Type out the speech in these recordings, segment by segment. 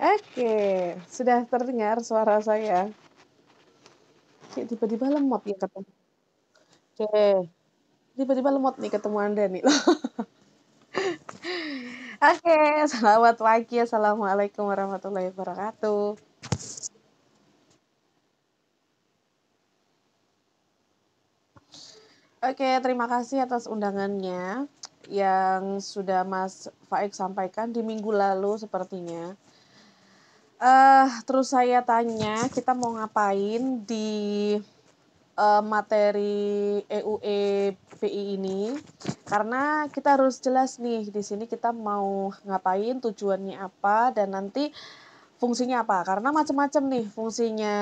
Oke, sudah terdengar suara saya? Kayak tiba-tiba lemot ya ketemu. Oke, tiba-tiba lemot nih ketemu Anda nih. Oke, selamat pagi. Assalamualaikum warahmatullahi wabarakatuh. Oke, terima kasih atas undangannya yang sudah Mas Faik sampaikan di minggu lalu sepertinya. Terus saya tanya, kita mau ngapain di materi EUE BI ini? Karena kita harus jelas nih di sini kita mau ngapain, tujuannya apa, dan nanti fungsinya apa. Karena macam-macam nih fungsinya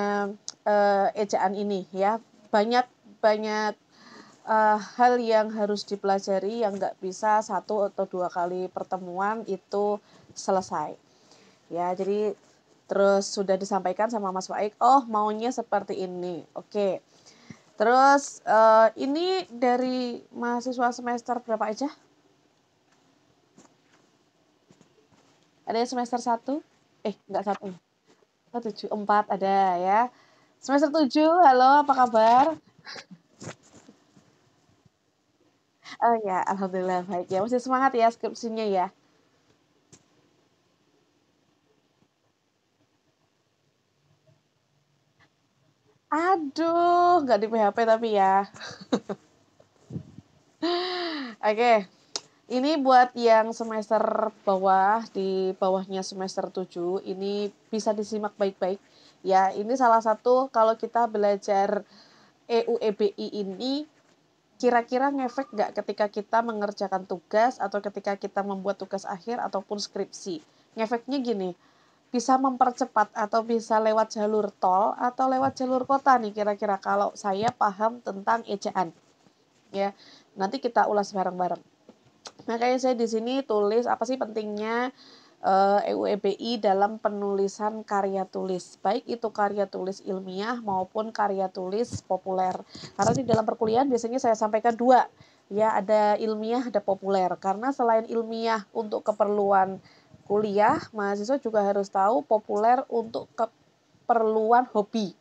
ejaan ini ya. Banyak banyak hal yang harus dipelajari yang nggak bisa satu atau dua kali pertemuan itu selesai. Ya, jadi terus sudah disampaikan sama Mas Waik, oh maunya seperti ini. Oke. Terus ini dari mahasiswa semester berapa aja? Ada yang semester satu? Enggak satu. Oh, 7, 4 ada ya. Semester 7, halo apa kabar? Oh ya, alhamdulillah baik ya. Masih semangat ya skripsinya ya. Aduh, nggak di PHP tapi ya. Oke, ini buat yang semester bawah, di bawahnya semester 7, ini bisa disimak baik-baik. Ya, ini salah satu kalau kita belajar EUEBI ini, kira-kira ngefek nggak ketika kita mengerjakan tugas atau ketika kita membuat tugas akhir ataupun skripsi. Ngefeknya gini, bisa mempercepat atau bisa lewat jalur tol atau lewat jalur kota nih kira-kira kalau saya paham tentang ejaan. Ya, nanti kita ulas bareng-bareng. Makanya saya di sini tulis apa sih pentingnya EUEBI dalam penulisan karya tulis, baik itu karya tulis ilmiah maupun karya tulis populer. Karena di dalam perkuliahan biasanya saya sampaikan dua, ya ada ilmiah, ada populer. Karena selain ilmiah untuk keperluan kuliah, mahasiswa juga harus tahu populer untuk keperluan hobi.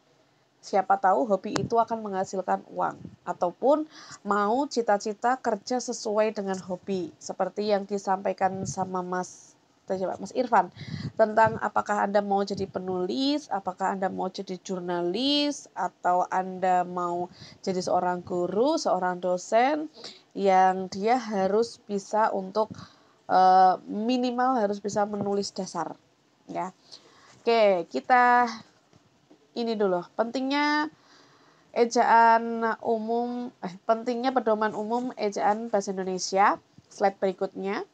Siapa tahu hobi itu akan menghasilkan uang ataupun mau cita-cita kerja sesuai dengan hobi seperti yang disampaikan sama Mas Irfan tentang apakah Anda mau jadi penulis, apakah Anda mau jadi jurnalis, atau Anda mau jadi seorang guru, seorang dosen yang dia harus bisa untuk minimal harus bisa menulis dasar ya. Oke, kita ini dulu. Pentingnya pedoman umum ejaan bahasa Indonesia. Slide berikutnya.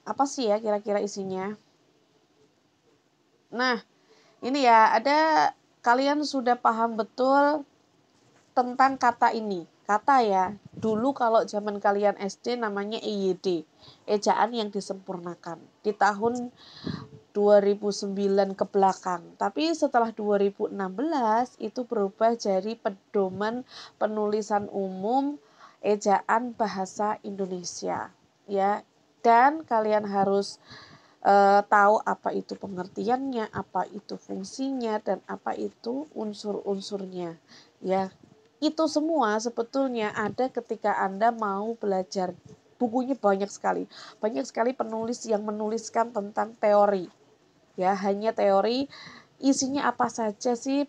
Apa sih ya kira-kira isinya? Nah, ini ya, ada kalian sudah paham betul tentang kata ini. Kata ya, dulu kalau zaman kalian SD namanya EYD, ejaan yang disempurnakan. Di tahun 2009 ke belakang. Tapi setelah 2016 itu berubah jadi pedoman penulisan umum ejaan bahasa Indonesia. Ya, dan kalian harus tahu apa itu pengertiannya, apa itu fungsinya, dan apa itu unsur-unsurnya. Ya, itu semua sebetulnya ada ketika Anda mau belajar. Bukunya banyak sekali. Banyak sekali penulis yang menuliskan tentang teori. Ya, hanya teori. Isinya apa saja sih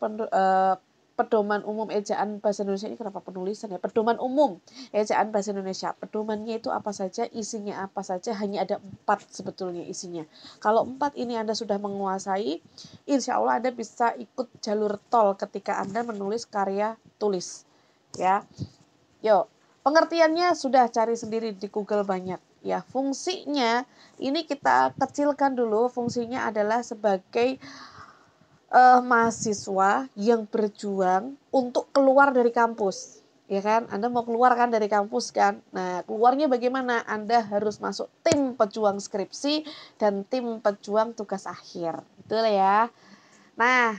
pedoman umum ejaan bahasa Indonesia ini, kenapa penulisan ya, pedoman umum ejaan bahasa Indonesia, pedomannya itu apa saja, isinya apa saja, hanya ada 4 sebetulnya isinya. Kalau 4 ini Anda sudah menguasai, insya Allah Anda bisa ikut jalur tol ketika Anda menulis karya tulis ya. Yuk, pengertiannya sudah cari sendiri di Google banyak ya. Fungsinya ini kita kecilkan dulu, fungsinya adalah sebagai mahasiswa yang berjuang untuk keluar dari kampus, ya kan? Anda mau keluar kan dari kampus kan? Nah, keluarnya bagaimana? Anda harus masuk tim pejuang skripsi dan tim pejuang tugas akhir. Betul ya? Nah,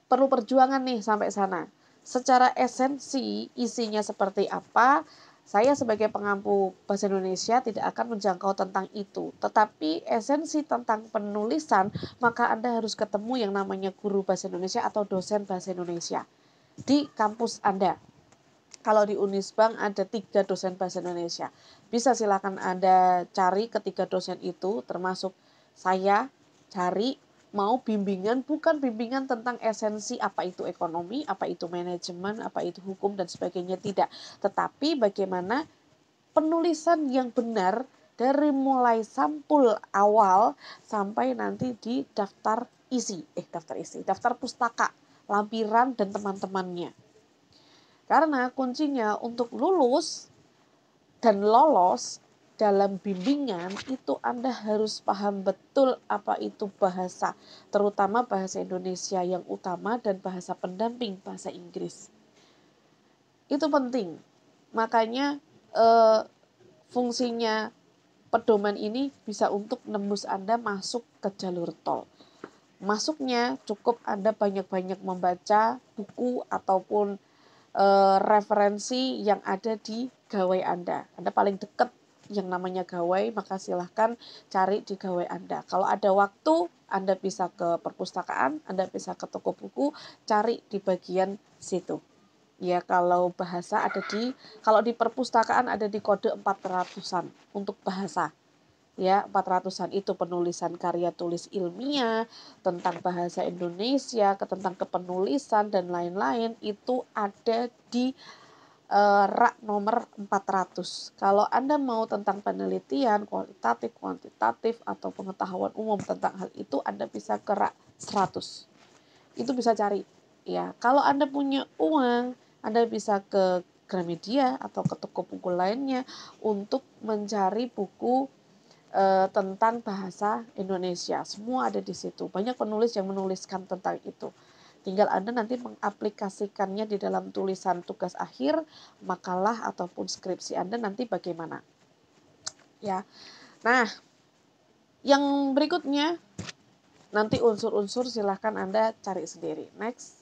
perlu perjuangan nih sampai sana. Secara esensi, isinya seperti apa? Saya sebagai pengampu bahasa Indonesia tidak akan menjangkau tentang itu. Tetapi esensi tentang penulisan, maka Anda harus ketemu yang namanya guru bahasa Indonesia atau dosen bahasa Indonesia di kampus Anda. Kalau di Unisbank ada 3 dosen bahasa Indonesia. Bisa silakan Anda cari ketiga dosen itu, termasuk saya cari mau bimbingan, bukan bimbingan tentang esensi apa itu ekonomi, apa itu manajemen, apa itu hukum, dan sebagainya, tidak. Tetapi bagaimana penulisan yang benar dari mulai sampul awal sampai nanti di daftar pustaka, lampiran, dan teman-temannya. Karena kuncinya untuk lulus dan lolos dalam bimbingan itu Anda harus paham betul apa itu bahasa, terutama bahasa Indonesia yang utama dan bahasa pendamping bahasa Inggris. Itu penting. Makanya fungsinya pedoman ini bisa untuk nembus Anda masuk ke jalur tol. Masuknya cukup Anda banyak-banyak membaca buku ataupun referensi yang ada di gawai Anda. Anda paling dekat yang namanya gawai, maka silahkan cari di gawai Anda. Kalau ada waktu, Anda bisa ke perpustakaan, Anda bisa ke toko buku, cari di bagian situ. Ya, kalau bahasa kalau di perpustakaan ada di kode 400-an untuk bahasa. Ya, 400-an itu penulisan karya tulis ilmiah tentang bahasa Indonesia, tentang kepenulisan dan lain-lain itu ada di rak nomor 400. Kalau Anda mau tentang penelitian kualitatif, kuantitatif atau pengetahuan umum tentang hal itu, Anda bisa ke rak 100. Itu bisa cari. Ya, kalau Anda punya uang, Anda bisa ke Gramedia atau ke toko buku lainnya untuk mencari buku tentang bahasa Indonesia. Semua ada di situ. Banyak penulis yang menuliskan tentang itu. Tinggal Anda nanti mengaplikasikannya di dalam tulisan tugas akhir, makalah ataupun skripsi Anda nanti bagaimana. Ya. Nah, yang berikutnya nanti unsur-unsur silahkan Anda cari sendiri. Next.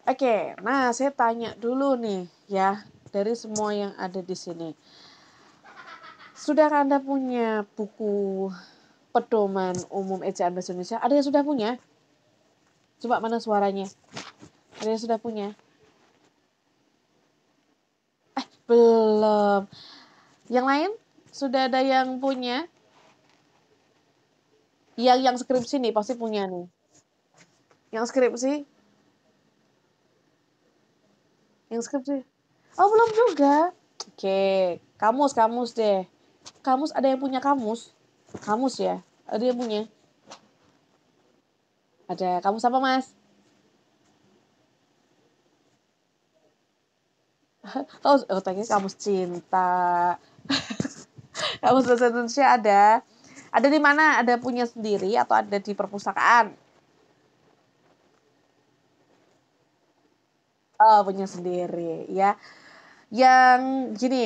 Oke, nah saya tanya dulu nih ya, dari semua yang ada di sini. Sudah Anda punya buku pedoman umum ejaan bahasa Indonesia? Ada yang sudah punya? Coba mana suaranya? Ada yang sudah punya? Belum. Yang lain? Sudah ada yang punya? Yang skripsi nih pasti punya nih. Yang skripsi? Yang skripsi? Oh, belum juga. Oke, kamus deh. Kamus, ada yang punya kamus? Kamus ya? Ada yang punya? Ada. Kamus apa, Mas? Oh, tanya kamus cinta. Kamus bahasa Indonesia ada. Ada di mana? Ada punya sendiri atau ada di perpustakaan? Oh, punya sendiri ya. Yang gini,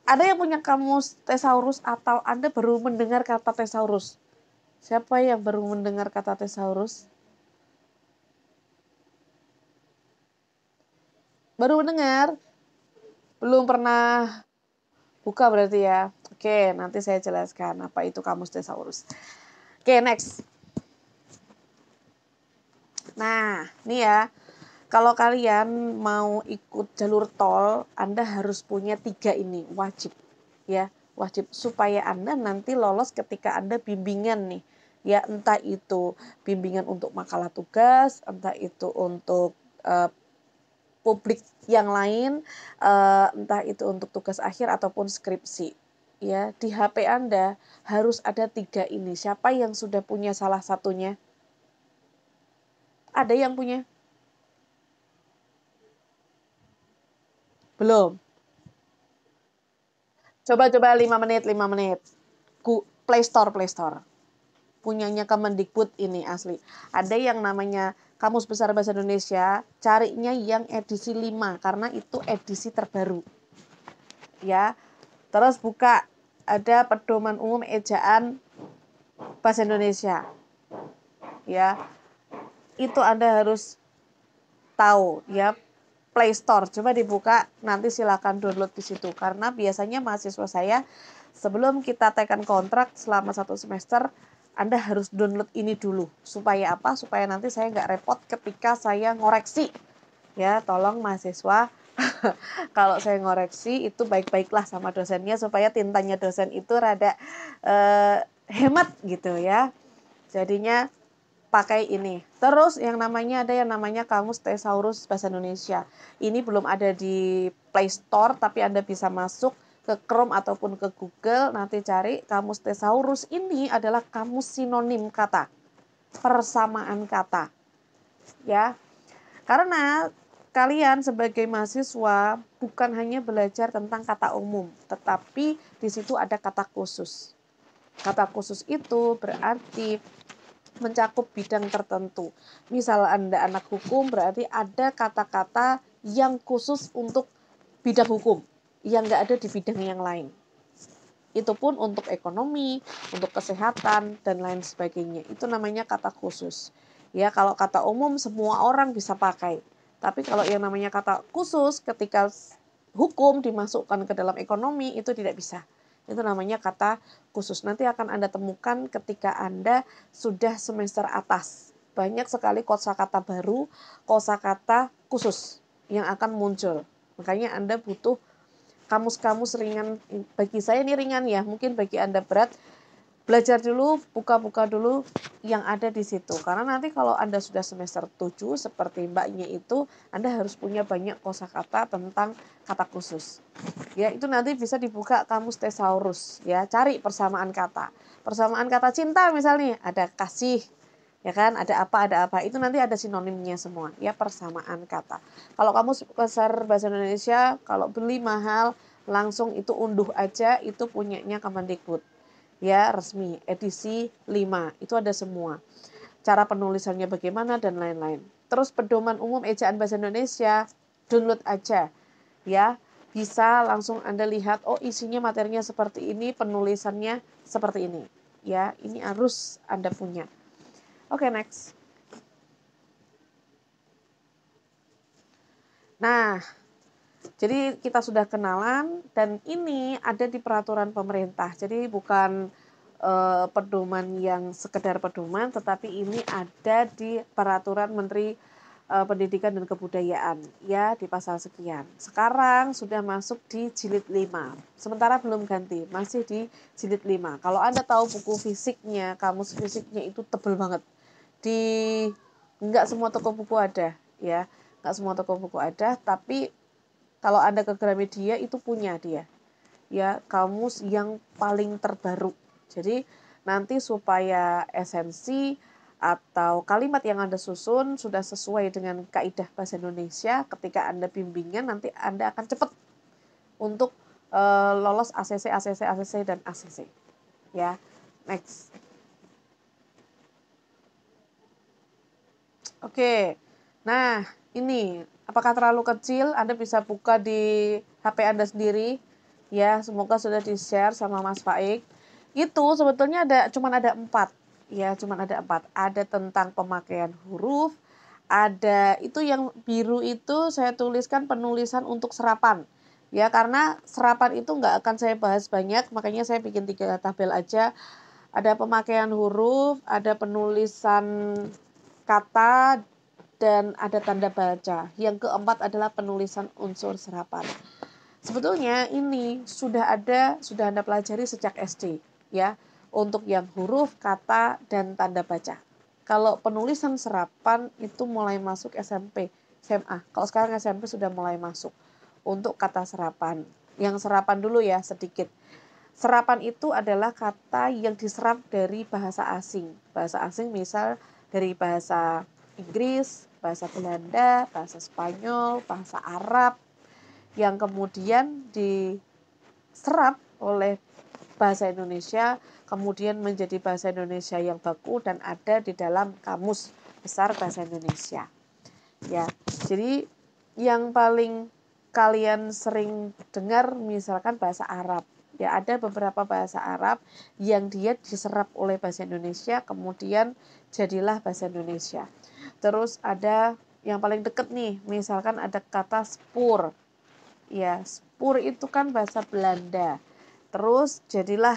ada yang punya kamus thesaurus atau Anda baru mendengar kata thesaurus? Siapa yang baru mendengar kata thesaurus? Baru mendengar? Belum pernah buka berarti ya. Oke, nanti saya jelaskan apa itu kamus thesaurus. Oke, next. Nah, ini ya. Kalau kalian mau ikut jalur tol, Anda harus punya 3 ini, wajib. Ya, wajib supaya Anda nanti lolos ketika Anda bimbingan nih. Ya, entah itu bimbingan untuk makalah tugas, entah itu untuk publik yang lain, entah itu untuk tugas akhir ataupun skripsi. Ya, di HP Anda harus ada 3 ini. Siapa yang sudah punya salah satunya? Ada yang punya? Belum. Coba 5 menit, 5 menit. Play Store, Play Store. Punyanya Kemendikbud ini asli. Ada yang namanya Kamus Besar Bahasa Indonesia, carinya yang edisi 5 karena itu edisi terbaru. Ya. Terus buka, ada Pedoman Umum Ejaan Bahasa Indonesia. Ya. Itu Anda harus tahu ya, Play Store. Coba dibuka, nanti silakan download di situ. Karena biasanya mahasiswa saya sebelum kita tekan kontrak selama 1 semester, Anda harus download ini dulu. Supaya apa? Supaya nanti saya nggak repot ketika saya ngoreksi. Ya, tolong mahasiswa, kalau saya ngoreksi itu baik-baiklah sama dosennya supaya tintanya dosen itu rada hemat gitu ya. Jadinya pakai ini. Terus ada yang namanya Kamus Thesaurus Bahasa Indonesia. Ini belum ada di Play Store, tapi Anda bisa masuk ke Chrome ataupun ke Google, nanti cari Kamus Thesaurus. Ini adalah kamus sinonim kata, persamaan kata. Ya. Karena kalian sebagai mahasiswa bukan hanya belajar tentang kata umum, tetapi di situ ada kata khusus. Kata khusus itu berarti mencakup bidang tertentu. Misal Anda anak hukum, berarti ada kata-kata yang khusus untuk bidang hukum, yang nggak ada di bidang yang lain. Itu pun untuk ekonomi, untuk kesehatan, dan lain sebagainya. Itu namanya kata khusus. Ya, kalau kata umum semua orang bisa pakai. Tapi kalau yang namanya kata khusus, ketika hukum dimasukkan ke dalam ekonomi, itu tidak bisa. Itu namanya kata khusus. Nanti akan Anda temukan ketika Anda sudah semester atas. Banyak sekali kosakata baru, kosakata khusus yang akan muncul. Makanya Anda butuh kamus-kamus ringan. Bagi saya ini ringan ya, mungkin bagi Anda berat. Belajar dulu, buka-buka dulu yang ada di situ. Karena nanti kalau Anda sudah semester 7 seperti mbaknya itu, Anda harus punya banyak kosakata tentang kata khusus. Ya, itu nanti bisa dibuka Kamus Thesaurus ya, cari persamaan kata. Persamaan kata cinta misalnya, ada kasih, ya kan, ada apa, itu nanti ada sinonimnya semua, ya, persamaan kata. Kalau Kamus Besar Bahasa Indonesia, kalau beli mahal, langsung itu unduh aja, itu punyanya Kemendikbud. Ya, resmi, edisi 5, itu ada semua. Cara penulisannya bagaimana dan lain-lain. Terus pedoman umum ejaan bahasa Indonesia, download aja. Ya, bisa langsung Anda lihat, oh isinya materinya seperti ini, penulisannya seperti ini. Ya, ini harus Anda punya. Oke, next. Nah, jadi kita sudah kenalan dan ini ada di peraturan pemerintah. Jadi bukan pedoman yang sekedar pedoman, tetapi ini ada di peraturan Menteri Pendidikan dan Kebudayaan ya, di pasal sekian. Sekarang sudah masuk di jilid 5. Sementara belum ganti, masih di jilid 5. Kalau Anda tahu buku fisiknya, kamus fisiknya itu tebal banget. Enggak semua toko buku ada ya. Enggak semua toko buku ada, tapi kalau Anda ke Gramedia itu punya dia. Ya, kamus yang paling terbaru. Jadi nanti supaya esensi atau kalimat yang Anda susun sudah sesuai dengan kaidah bahasa Indonesia, ketika Anda bimbingan nanti Anda akan cepat untuk lolos ACC, dan ACC. Ya, next. Oke. Nah, ini apakah terlalu kecil? Anda bisa buka di HP Anda sendiri. Ya, semoga sudah di-share sama Mas Faik. Itu sebetulnya cuman ada 4. Ya, cuman ada 4. Ada tentang pemakaian huruf, ada itu yang biru itu saya tuliskan penulisan untuk serapan. Ya, karena serapan itu nggak akan saya bahas banyak, makanya saya bikin 3 tabel aja. Ada pemakaian huruf, ada penulisan kata, dan ada tanda baca. Yang keempat adalah penulisan unsur serapan. Sebetulnya ini sudah Anda pelajari sejak SD ya, untuk yang huruf, kata, dan tanda baca. Kalau penulisan serapan itu mulai masuk SMP, SMA. Kalau sekarang SMP sudah mulai masuk untuk kata serapan. Yang serapan dulu ya sedikit. Serapan itu adalah kata yang diserap dari bahasa asing. Bahasa asing misal dari bahasa Inggris, bahasa Belanda, bahasa Spanyol, bahasa Arab, yang kemudian diserap oleh bahasa Indonesia, kemudian menjadi bahasa Indonesia yang baku dan ada di dalam Kamus Besar Bahasa Indonesia. Ya, jadi yang paling kalian sering dengar misalkan bahasa Arab. Ya, ada beberapa bahasa Arab yang dia diserap oleh bahasa Indonesia, kemudian jadilah bahasa Indonesia. Terus ada yang paling deket nih, misalkan ada kata spur. Ya, spur itu kan bahasa Belanda. Terus jadilah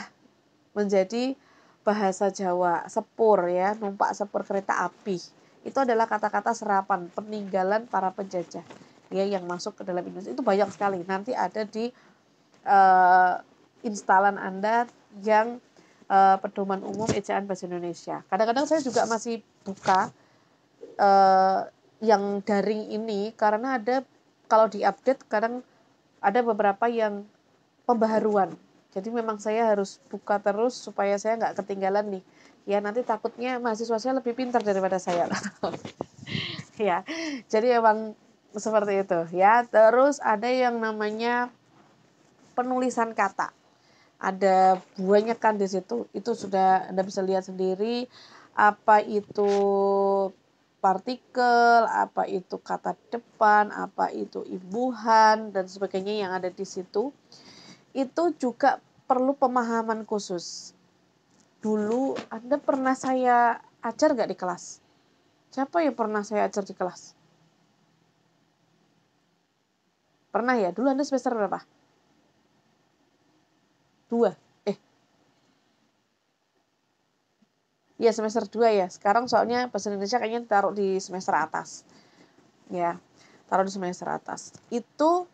menjadi bahasa Jawa, sepur ya, numpak sepur kereta api. Itu adalah kata-kata serapan, peninggalan para penjajah ya yang masuk ke dalam Indonesia. Itu banyak sekali. Nanti ada di instalan Anda yang pedoman umum ejaan bahasa Indonesia. Kadang-kadang saya juga masih buka yang daring ini karena ada kalau diupdate kadang ada beberapa yang pembaharuan. Jadi memang saya harus buka terus supaya saya nggak ketinggalan nih. Ya nanti takutnya mahasiswa saya lebih pintar daripada saya. Ya, jadi memang seperti itu ya. Terus ada yang namanya penulisan kata. Ada banyak kan di situ. Itu sudah Anda bisa lihat sendiri apa itu partikel, apa itu kata depan, apa itu imbuhan dan sebagainya yang ada di situ. Itu juga perlu pemahaman khusus. Dulu Anda pernah saya ajar nggak di kelas? Siapa yang pernah saya ajar di kelas? Pernah ya? Dulu Anda semester berapa? 2. Ya semester 2 ya. Sekarang soalnya bahasa Indonesia kayaknya taruh di semester atas. Ya, taruh di semester atas. Itu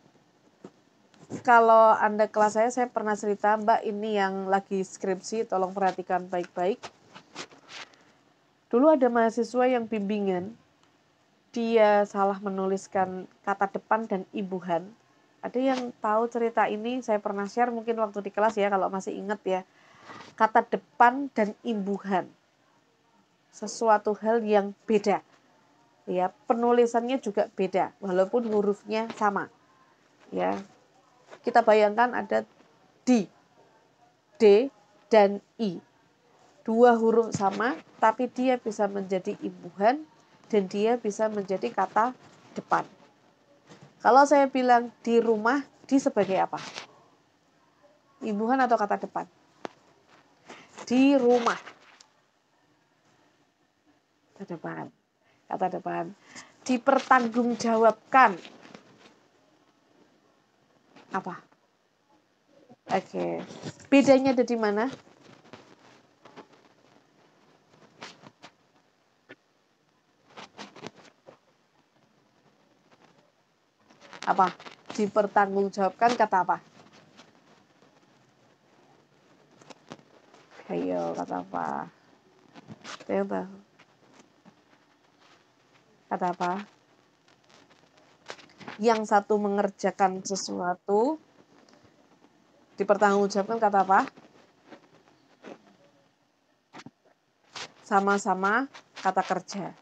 kalau Anda kelas saya pernah cerita, Mbak ini yang lagi skripsi, tolong perhatikan baik-baik. Dulu ada mahasiswa yang bimbingan, dia salah menuliskan kata depan dan imbuhan. Ada yang tahu cerita ini, saya pernah share mungkin waktu di kelas ya, kalau masih ingat ya. Kata depan dan imbuhan. Sesuatu hal yang beda. Ya, penulisannya juga beda, walaupun hurufnya sama. Ya, kita bayangkan ada D, dan I. Dua huruf sama, tapi dia bisa menjadi imbuhan dan dia bisa menjadi kata depan. Kalau saya bilang di rumah, di sebagai apa? Imbuhan atau kata depan? Di rumah. Kata depan. Kata depan. Dipertanggungjawabkan. Apa? Oke. Bedanya ada di mana? Apa? Dipertanggungjawabkan kata apa? Ayo, kata apa? Saya tahu. Kata apa? Yang satu mengerjakan sesuatu, dipertanggungjawabkan kata apa? Sama-sama kata kerja.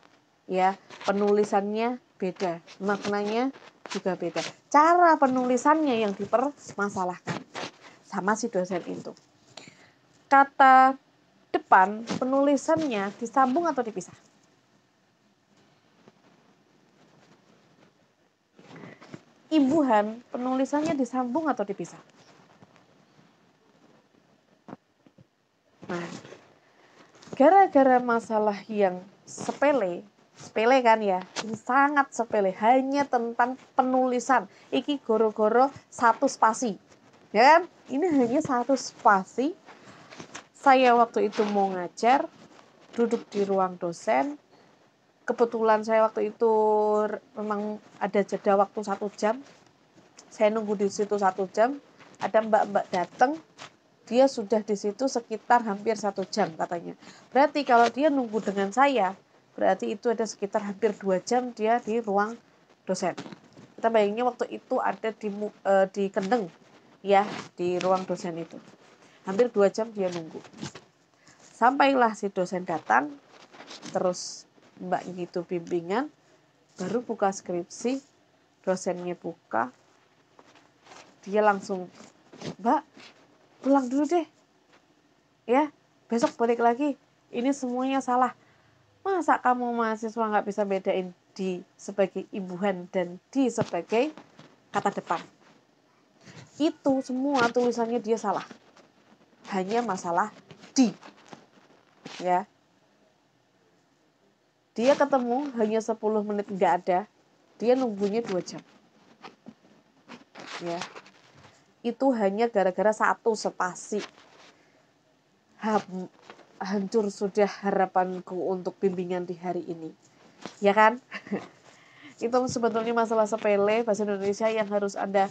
Ya, penulisannya beda, maknanya juga beda. Cara penulisannya yang dipermasalahkan sama si dosen itu. Kata depan, penulisannya disambung atau dipisah? Imbuhan, penulisannya disambung atau dipisah? Nah, gara-gara masalah yang sepele kan ya, ini sangat sepele, hanya tentang penulisan. Iki goro-goro satu spasi, ya kan? Ini hanya satu spasi. Saya waktu itu mau ngajar, duduk di ruang dosen. Kebetulan saya waktu itu memang ada jeda waktu 1 jam. Saya nunggu di situ 1 jam. Ada mbak-mbak datang, dia sudah di situ sekitar hampir 1 jam katanya. Berarti kalau dia nunggu dengan saya, berarti itu ada sekitar hampir 2 jam dia di ruang dosen. Kita bayanginnya waktu itu ada di Kendeng, ya, di ruang dosen itu. Hampir 2 jam dia nunggu. Sampailah si dosen datang, terus mbak gitu bimbingan, baru buka skripsi, dosennya buka, dia langsung, Mbak, pulang dulu deh, ya, besok balik lagi, ini semuanya salah. Masa kamu mahasiswa nggak bisa bedain di sebagai imbuhan dan di sebagai kata depan? Itu semua tulisannya dia salah. Hanya masalah di, ya. Dia ketemu hanya 10 menit nggak ada, dia nunggunya 2 jam. Ya, itu hanya gara-gara satu spasi. Hancur sudah harapanku untuk bimbingan di hari ini. Ya kan? Itu sebetulnya masalah sepele bahasa Indonesia yang harus Anda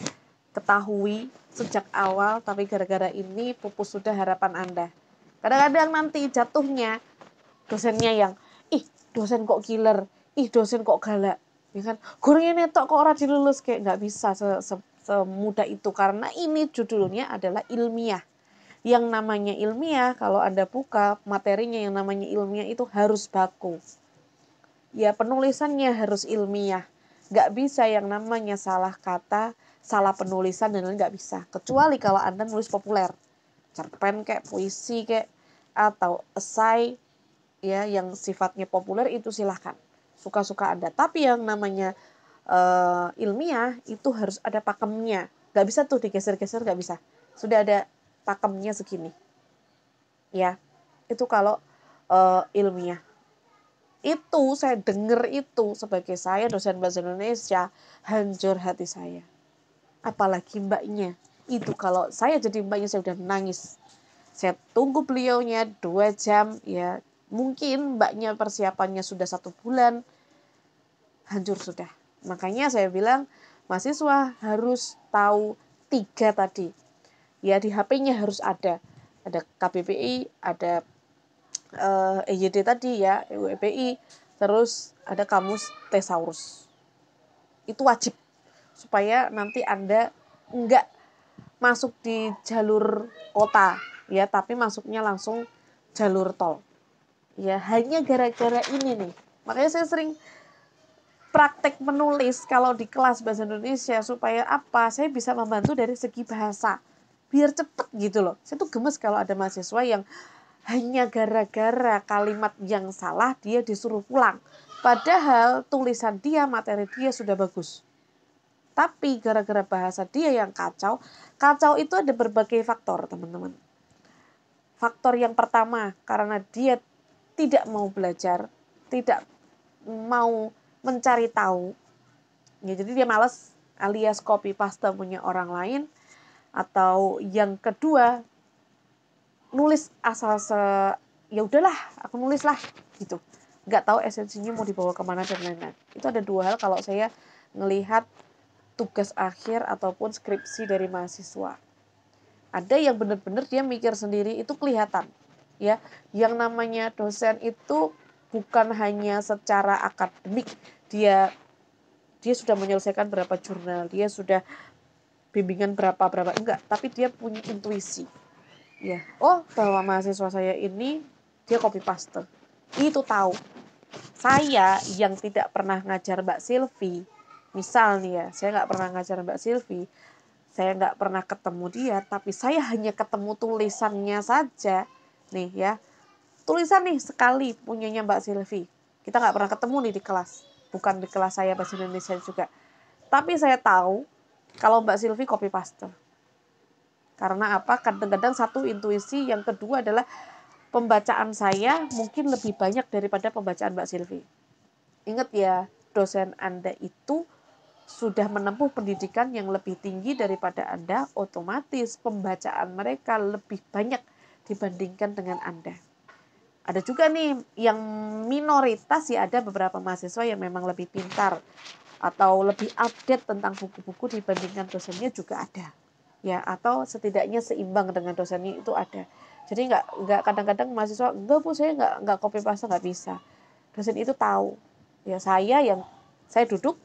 ketahui sejak awal, tapi gara-gara ini pupus sudah harapan Anda. Kadang-kadang nanti jatuhnya dosennya yang, dosen kok killer, dosen kok galak, ya kan? Gurunya netok kok orang dilulus, kayak nggak bisa semudah itu, karena ini judulnya adalah ilmiah. Yang namanya ilmiah, kalau Anda buka materinya yang namanya ilmiah itu harus baku. Ya, penulisannya harus ilmiah. Nggak bisa yang namanya salah kata, salah penulisan, dan lain nggak bisa. Kecuali kalau Anda nulis populer. Cerpen kayak puisi kayak atau esai ya yang sifatnya populer itu silahkan. Suka-suka Anda. Tapi yang namanya ilmiah itu harus ada pakemnya. Nggak bisa tuh digeser-geser, nggak bisa. Sudah ada pakemnya segini. Ya, itu kalau ilmiah. Itu saya dengar itu sebagai saya dosen bahasa Indonesia, hancur hati saya. Apalagi mbaknya. Itu kalau saya jadi mbaknya saya udah nangis. Saya tunggu beliaunya 2 jam, ya mungkin mbaknya persiapannya sudah 1 bulan, hancur sudah. Makanya saya bilang mahasiswa harus tahu 3 tadi. Ya di HP-nya harus ada KBBI, ada EYD tadi ya, EWPI, terus ada kamus Thesaurus. Itu wajib supaya nanti Anda enggak masuk di jalur kota ya, tapi masuknya langsung jalur tol. Ya, hanya gara-gara ini nih. Makanya saya sering praktek menulis kalau di kelas bahasa Indonesia supaya apa? Saya bisa membantu dari segi bahasa. Biar cepet gitu loh. Saya tuh gemes kalau ada mahasiswa yang hanya gara-gara kalimat yang salah dia disuruh pulang. Padahal tulisan dia, materi dia sudah bagus. Tapi gara-gara bahasa dia yang kacau, kacau itu ada berbagai faktor teman-teman. Faktor yang pertama karena dia tidak mau belajar, tidak mau mencari tahu. Ya, jadi dia malas alias copy paste punya orang lain. Atau yang kedua, nulis asal ya udahlah aku nulis lah gitu, nggak tahu esensinya mau dibawa kemana dan lain-lain. Itu ada 2 hal kalau saya ngelihat tugas akhir ataupun skripsi dari mahasiswa. Ada yang benar-benar dia mikir sendiri, itu kelihatan ya. Yang namanya dosen itu bukan hanya secara akademik, dia sudah menyelesaikan berapa jurnal, dia sudah bimbingan berapa enggak, tapi dia punya intuisi. Ya, bahwa mahasiswa saya ini dia copy paste. Itu tahu. Saya yang tidak pernah ngajar Mbak Silvi, misal nih ya, saya nggak pernah ngajar Mbak Silvi, saya nggak pernah ketemu dia, tapi saya hanya ketemu tulisannya saja. Nih ya, tulisan nih sekali punyanya Mbak Silvi. Kita nggak pernah ketemu nih di kelas, bukan di kelas saya bahasa Indonesia juga. Tapi saya tahu kalau Mbak Silvi copy paste. Karena apa? Kadang-kadang satu intuisi, yang kedua adalah pembacaan saya mungkin lebih banyak daripada pembacaan Mbak Silvi. Ingat ya, dosen Anda itu sudah menempuh pendidikan yang lebih tinggi daripada Anda, otomatis pembacaan mereka lebih banyak dibandingkan dengan Anda. Ada juga nih yang minoritas ya, ada beberapa mahasiswa yang memang lebih pintar atau lebih update tentang buku-buku dibandingkan dosennya juga ada. Ya, atau setidaknya seimbang dengan dosennya itu ada. Jadi nggak kadang-kadang mahasiswa enggak Bu, saya nggak copy paste, nggak bisa. Dosen itu tahu. Ya saya duduk,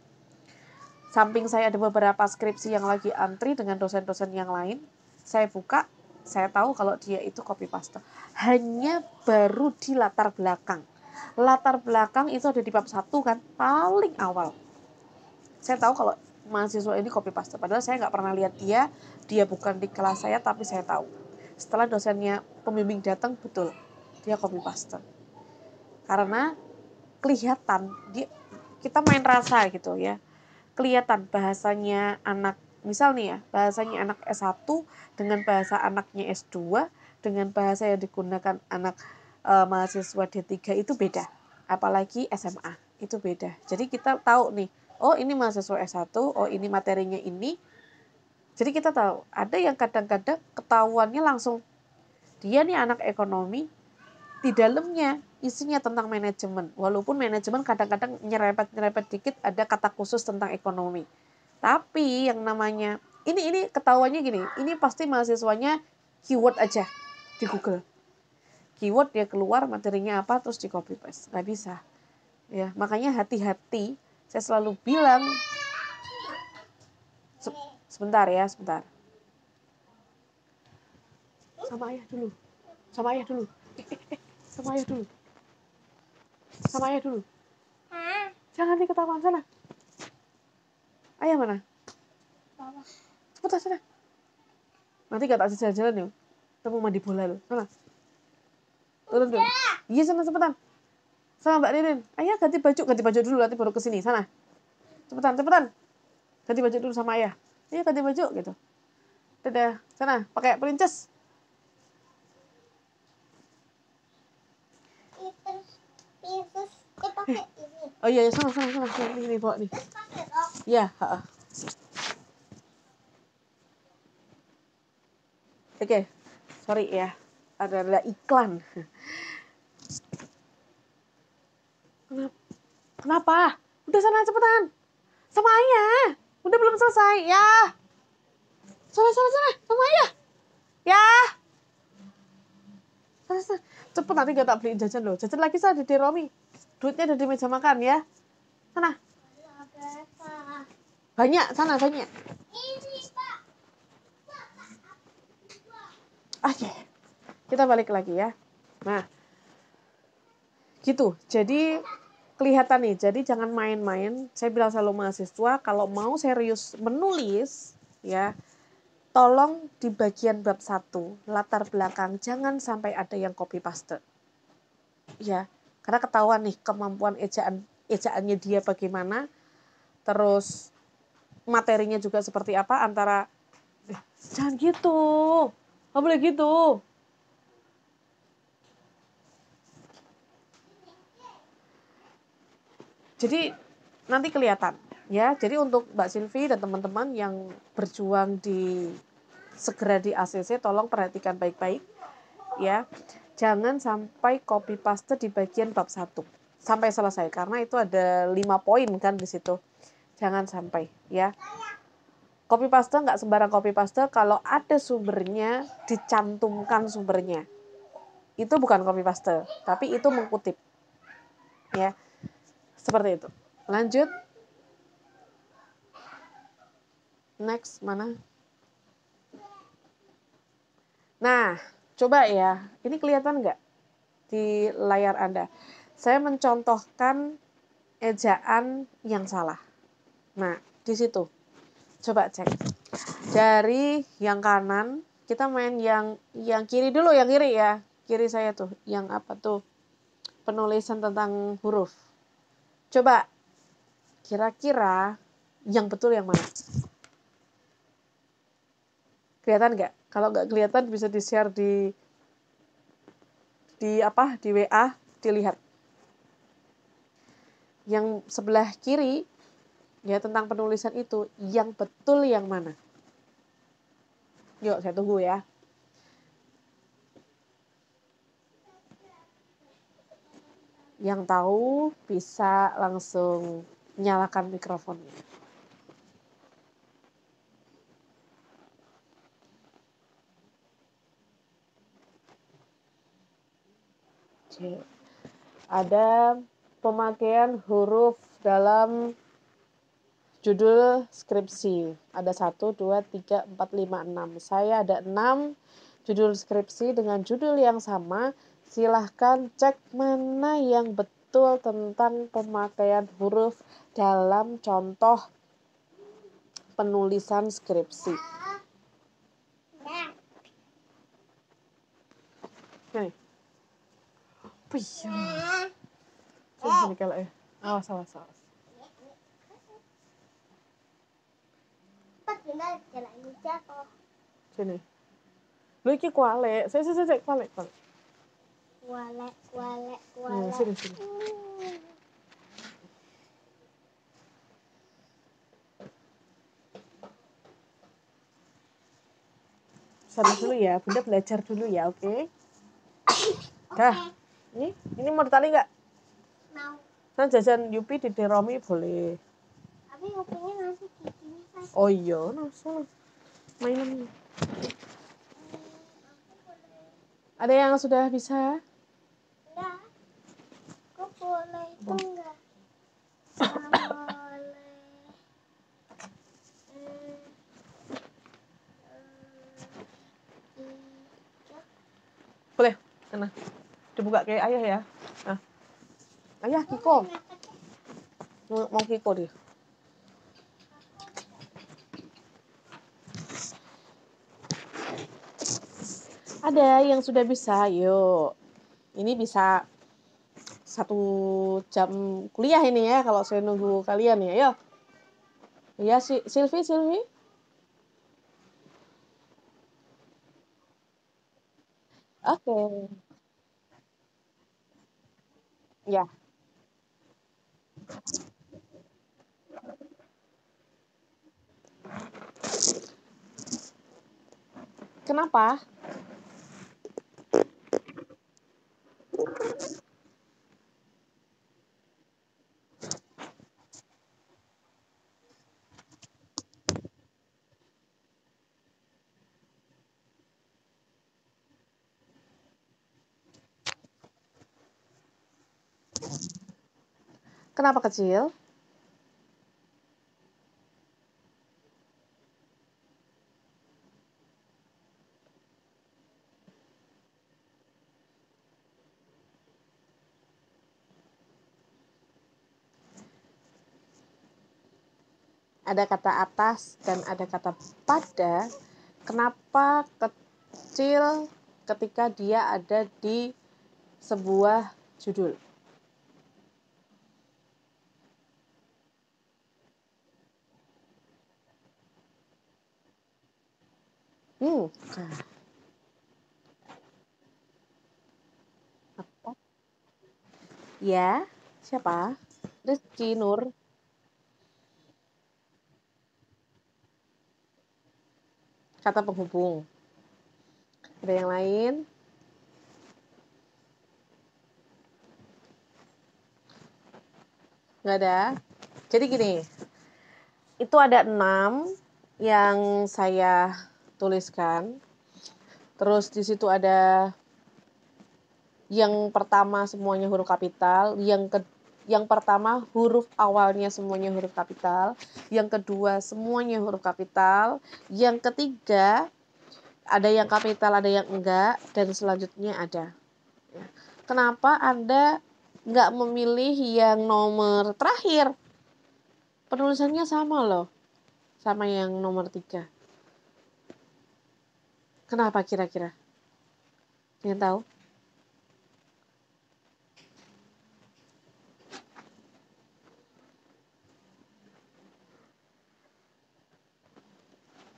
samping saya ada beberapa skripsi yang lagi antri dengan dosen-dosen yang lain. Saya buka, saya tahu kalau dia itu copy paste. Hanya baru di latar belakang. Latar belakang itu ada di bab 1 kan, paling awal. Saya tahu kalau mahasiswa ini copy paste, padahal saya nggak pernah lihat dia bukan di kelas saya, tapi saya tahu. Setelah dosennya pembimbing datang, betul, dia copy paste. Karena kelihatan, kita main rasa gitu ya, kelihatan bahasanya anak, misal nih ya, bahasanya anak S1 dengan bahasa anaknya S2, dengan bahasa yang digunakan anak mahasiswa D3 itu beda. apalagi SMA, itu beda. Jadi kita tahu nih, oh ini mahasiswa S1, oh ini materinya ini. Jadi kita tahu, ada yang kadang-kadang ketahuannya langsung, dia nih anak ekonomi, di dalamnya isinya tentang manajemen. Walaupun manajemen kadang-kadang nyerempet-nyerempet dikit ada kata khusus tentang ekonomi. Tapi yang namanya, ini ketahuannya gini, ini pasti mahasiswanya keyword aja di Google. Keyword dia keluar materinya apa terus di copy paste. Nggak bisa. Ya, makanya hati-hati. Saya selalu bilang, sebentar ya, sebentar. Sama ayah dulu. Sama ayah dulu. Sama ayah dulu. Sama ayah dulu. Jangan diketahuan sana. Ayah mana? Cepetan sana. Nanti gak tak jalan-jalan ya. Kita mau mandi bola loh. Sana. Turun dulu. Iya sana cepetan. Sama Mbak Ririn. Ayah ganti baju dulu nanti baru kesini. Sana. Cepetan. Ganti baju dulu sama ayah. Iya ganti baju gitu. Dadah. Sana. Pakai perinces. Oh iya, sana. Ini bawa nih. Iya, Oke, sorry ya, ada iklan. Kenapa? Udah sana cepetan. Sama ayah. Udah belum selesai. Ya. Sana, sama ayah. Ya. Sana. Cepet nanti gak tak beliin jajan loh. Jajan lagi saya di Romi. Duitnya ada di meja makan ya. Sana. Banyak, sana banyak. Oke. Kita balik lagi ya. Nah. Gitu. Jadi kelihatan nih. Jadi jangan main-main. Saya bilang selalu mahasiswa kalau mau serius menulis ya, tolong di bagian bab 1 latar belakang jangan sampai ada yang copy paste. Ya, karena ketahuan nih kemampuan ejaannya dia bagaimana. Terus materinya juga seperti apa antara jangan gitu. Nggak boleh gitu. Jadi nanti kelihatan ya. Jadi untuk Mbak Silvi dan teman-teman yang berjuang segera di ACC, tolong perhatikan baik-baik ya. Jangan sampai copy paste di bagian bab 1 sampai selesai karena itu ada 5 poin kan di situ. Jangan sampai ya. Copy paste nggak sembarang copy paste, kalau ada sumbernya dicantumkan sumbernya. Itu bukan copy paste, tapi itu mengutip. Ya. Seperti itu. Lanjut. Next, mana? Nah, coba ya. Ini kelihatan nggak di layar Anda? Saya mencontohkan ejaan yang salah. Nah, di situ. Coba cek. Dari yang kanan, kita main yang kiri dulu, yang kiri ya. Kiri saya tuh, yang apa tuh? Penulisan tentang huruf. Coba, kira-kira yang betul yang mana? Kelihatan nggak? Kalau nggak kelihatan bisa di-share di WA, dilihat. Yang sebelah kiri, ya tentang penulisan itu, yang betul yang mana? Yuk, saya tunggu ya. Yang tahu bisa langsung nyalakan mikrofonnya. Oke. Ada pemakaian huruf dalam judul skripsi. Ada 1, 2, 3, 4, 5, 6. Saya ada 6 judul skripsi dengan judul yang sama. Silahkan cek mana yang betul tentang pemakaian huruf dalam contoh penulisan skripsi. Nih. Sini kalau ya. Oh, salah. Sini. Lu iki kualik. Saya kualik. Sini, sini. Sabar dulu ya, Bunda belajar dulu ya, oke? Dah. Ini mau ditali nggak? Mau. Nah, jajan Yupi di Deromi boleh. Tapi Yupinya nanti giginya sakit. Oh iya, langsung mainan. Ada yang sudah bisa? Enggak. Kok boleh itu enggak? Boleh. Nah, dibuka kayak ayah ya. Nah. Ayah Kiko. Mau Kiko dia. Ada yang sudah bisa, yuk. Ini bisa 1 jam kuliah ini ya, kalau saya nunggu kalian ya, yuk. Ya, Silvi. Oke. Ya. Kenapa? Kenapa kecil? Ada kata atas dan ada kata pada. Kenapa kecil ketika dia ada di sebuah judul? Hmm. Apa? Ya, siapa? Rizky Nur. Kata penghubung. Ada yang lain? Nggak ada? Jadi gini, itu ada 6 yang saya tuliskan. Terus di situ ada yang pertama semuanya huruf kapital, yang pertama huruf awalnya semuanya huruf kapital, yang kedua semuanya huruf kapital, yang ketiga ada yang kapital, ada yang enggak, dan selanjutnya ada. Kenapa Anda nggak memilih yang nomor terakhir? Penulisannya sama loh, sama yang nomor 3. Kenapa kira-kira? Yang tahu?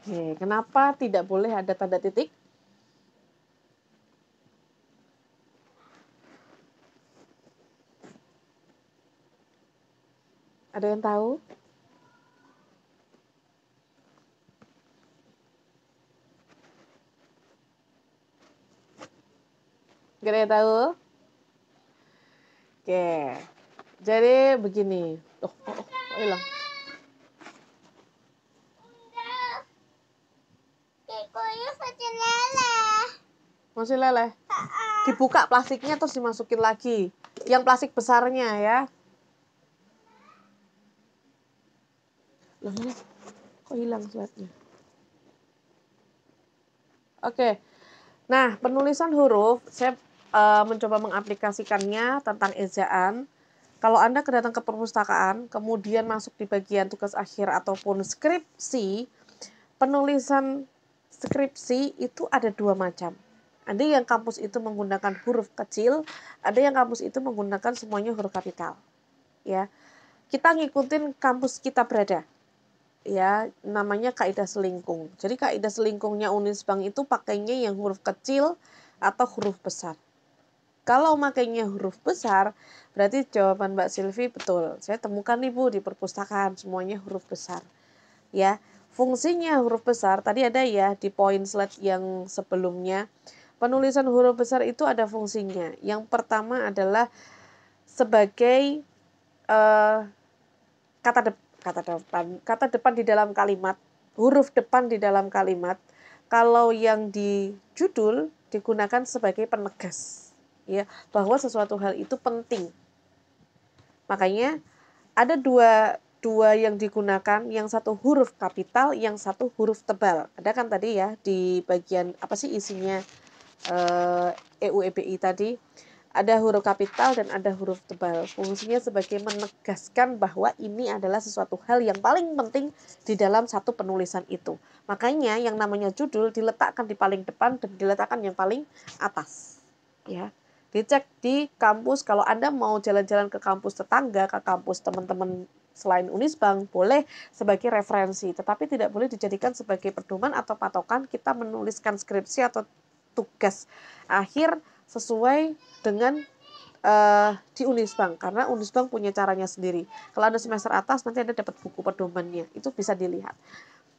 Oke, kenapa tidak boleh ada tanda titik? Ada yang tahu? Gak ada yang tahu? Oke, jadi begini. Hilang. Masih leleh. Dibuka plastiknya terus dimasukin lagi. Yang plastik besarnya ya. Loh, kok hilang slide-nya? Oke. Nah, penulisan huruf, saya mencoba mengaplikasikannya tentang ejaan. Kalau Anda datang ke perpustakaan, kemudian masuk di bagian tugas akhir ataupun skripsi, penulisan skripsi itu ada 2 macam. Ada yang kampus itu menggunakan huruf kecil, ada yang kampus itu menggunakan semuanya huruf kapital. Ya, kita ngikutin kampus kita berada. Ya, namanya kaidah selingkung. Jadi kaidah selingkungnya Unisbank itu pakainya yang huruf kecil atau huruf besar. Kalau makainya huruf besar, berarti jawaban Mbak Silvi betul. Saya temukan nih Bu di perpustakaan semuanya huruf besar. Ya, fungsinya huruf besar tadi ada ya di poin slide yang sebelumnya. Penulisan huruf besar itu ada fungsinya. Yang pertama adalah sebagai kata depan di dalam kalimat, huruf depan di dalam kalimat. Kalau yang di judul digunakan sebagai penegas, ya, bahwa sesuatu hal itu penting. Makanya ada dua yang digunakan, yang satu huruf kapital, yang satu huruf tebal. Ada kan tadi ya di bagian apa sih isinya EUEBI tadi, ada huruf kapital dan ada huruf tebal. Fungsinya sebagai menegaskan bahwa ini adalah sesuatu hal yang paling penting di dalam satu penulisan itu. Makanya yang namanya judul diletakkan di paling depan dan diletakkan yang paling atas. Ya. Dicek di kampus, kalau Anda mau jalan-jalan ke kampus tetangga, ke kampus teman-teman selain Unisbank, boleh sebagai referensi, tetapi tidak boleh dijadikan sebagai pedoman atau patokan kita menuliskan skripsi atau tugas akhir sesuai dengan di Unisbank, karena Unisbank punya caranya sendiri. Kalau Anda semester atas nanti Anda dapat buku pedomannya, itu bisa dilihat.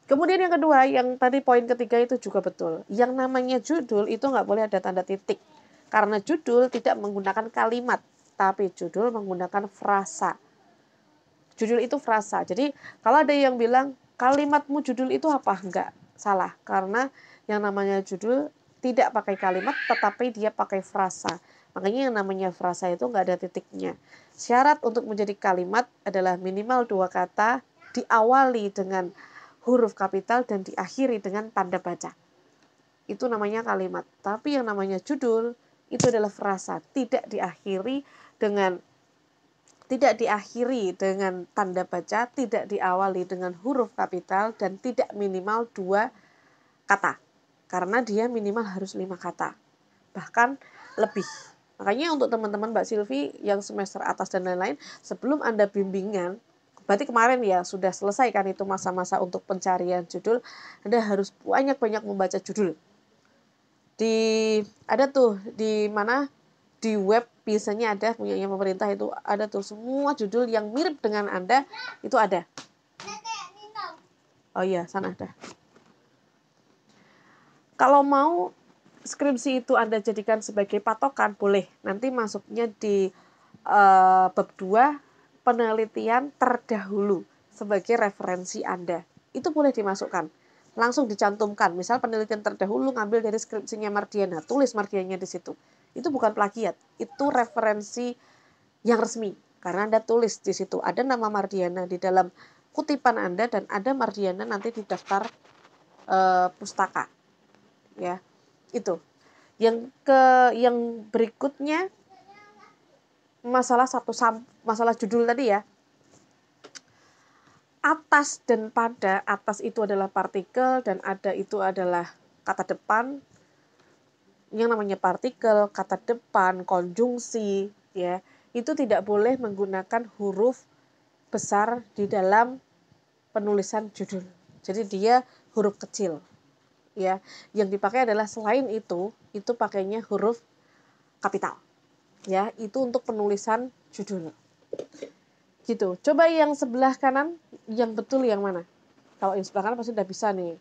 Kemudian yang kedua, yang tadi poin ketiga itu juga betul. Yang namanya judul itu nggak boleh ada tanda titik, karena judul tidak menggunakan kalimat, tapi judul menggunakan frasa. Judul itu frasa. Jadi kalau ada yang bilang kalimatmu judul itu apa? Enggak, salah. Karena yang namanya judul tidak pakai kalimat tetapi dia pakai frasa. Makanya yang namanya frasa itu enggak ada titiknya. Syarat untuk menjadi kalimat adalah minimal 2 kata, diawali dengan huruf kapital dan diakhiri dengan tanda baca. Itu namanya kalimat. Tapi yang namanya judul itu adalah frasa, tidak diakhiri dengan tanda baca, tidak diawali dengan huruf kapital, dan tidak minimal 2 kata. Karena dia minimal harus 5 kata. Bahkan lebih. Makanya untuk teman-teman Mbak Silvi yang semester atas dan lain-lain, sebelum Anda bimbingan, berarti kemarin ya sudah selesai kan itu masa-masa untuk pencarian judul, Anda harus banyak-banyak membaca judul. Ada tuh di mana di web biasanya ada punyanya pemerintah, itu ada tuh semua judul yang mirip dengan Anda itu ada. Oh iya, sana ada. Kalau mau skripsi itu Anda jadikan sebagai patokan, boleh. Nanti masuknya di bab 2 penelitian terdahulu sebagai referensi Anda. Itu boleh dimasukkan. Langsung dicantumkan. Misal penelitian terdahulu ngambil dari skripsinya Mardiana, tulis Mardiananya di situ. Itu bukan plagiat, itu referensi yang resmi. Karena Anda tulis di situ, ada nama Mardiana di dalam kutipan Anda dan ada Mardiana nanti di daftar pustaka. Ya, itu. Yang berikutnya masalah judul tadi ya. Atas dan pada, atas itu adalah partikel dan ada itu adalah kata depan. Yang namanya partikel, kata depan, konjungsi, ya, itu tidak boleh menggunakan huruf besar di dalam penulisan judul. Jadi dia huruf kecil. Ya, yang dipakai adalah selain itu pakainya huruf kapital. Ya, itu untuk penulisan judul. Gitu. Coba yang sebelah kanan, yang betul yang mana? Kalau yang sebelah kanan pasti udah bisa nih.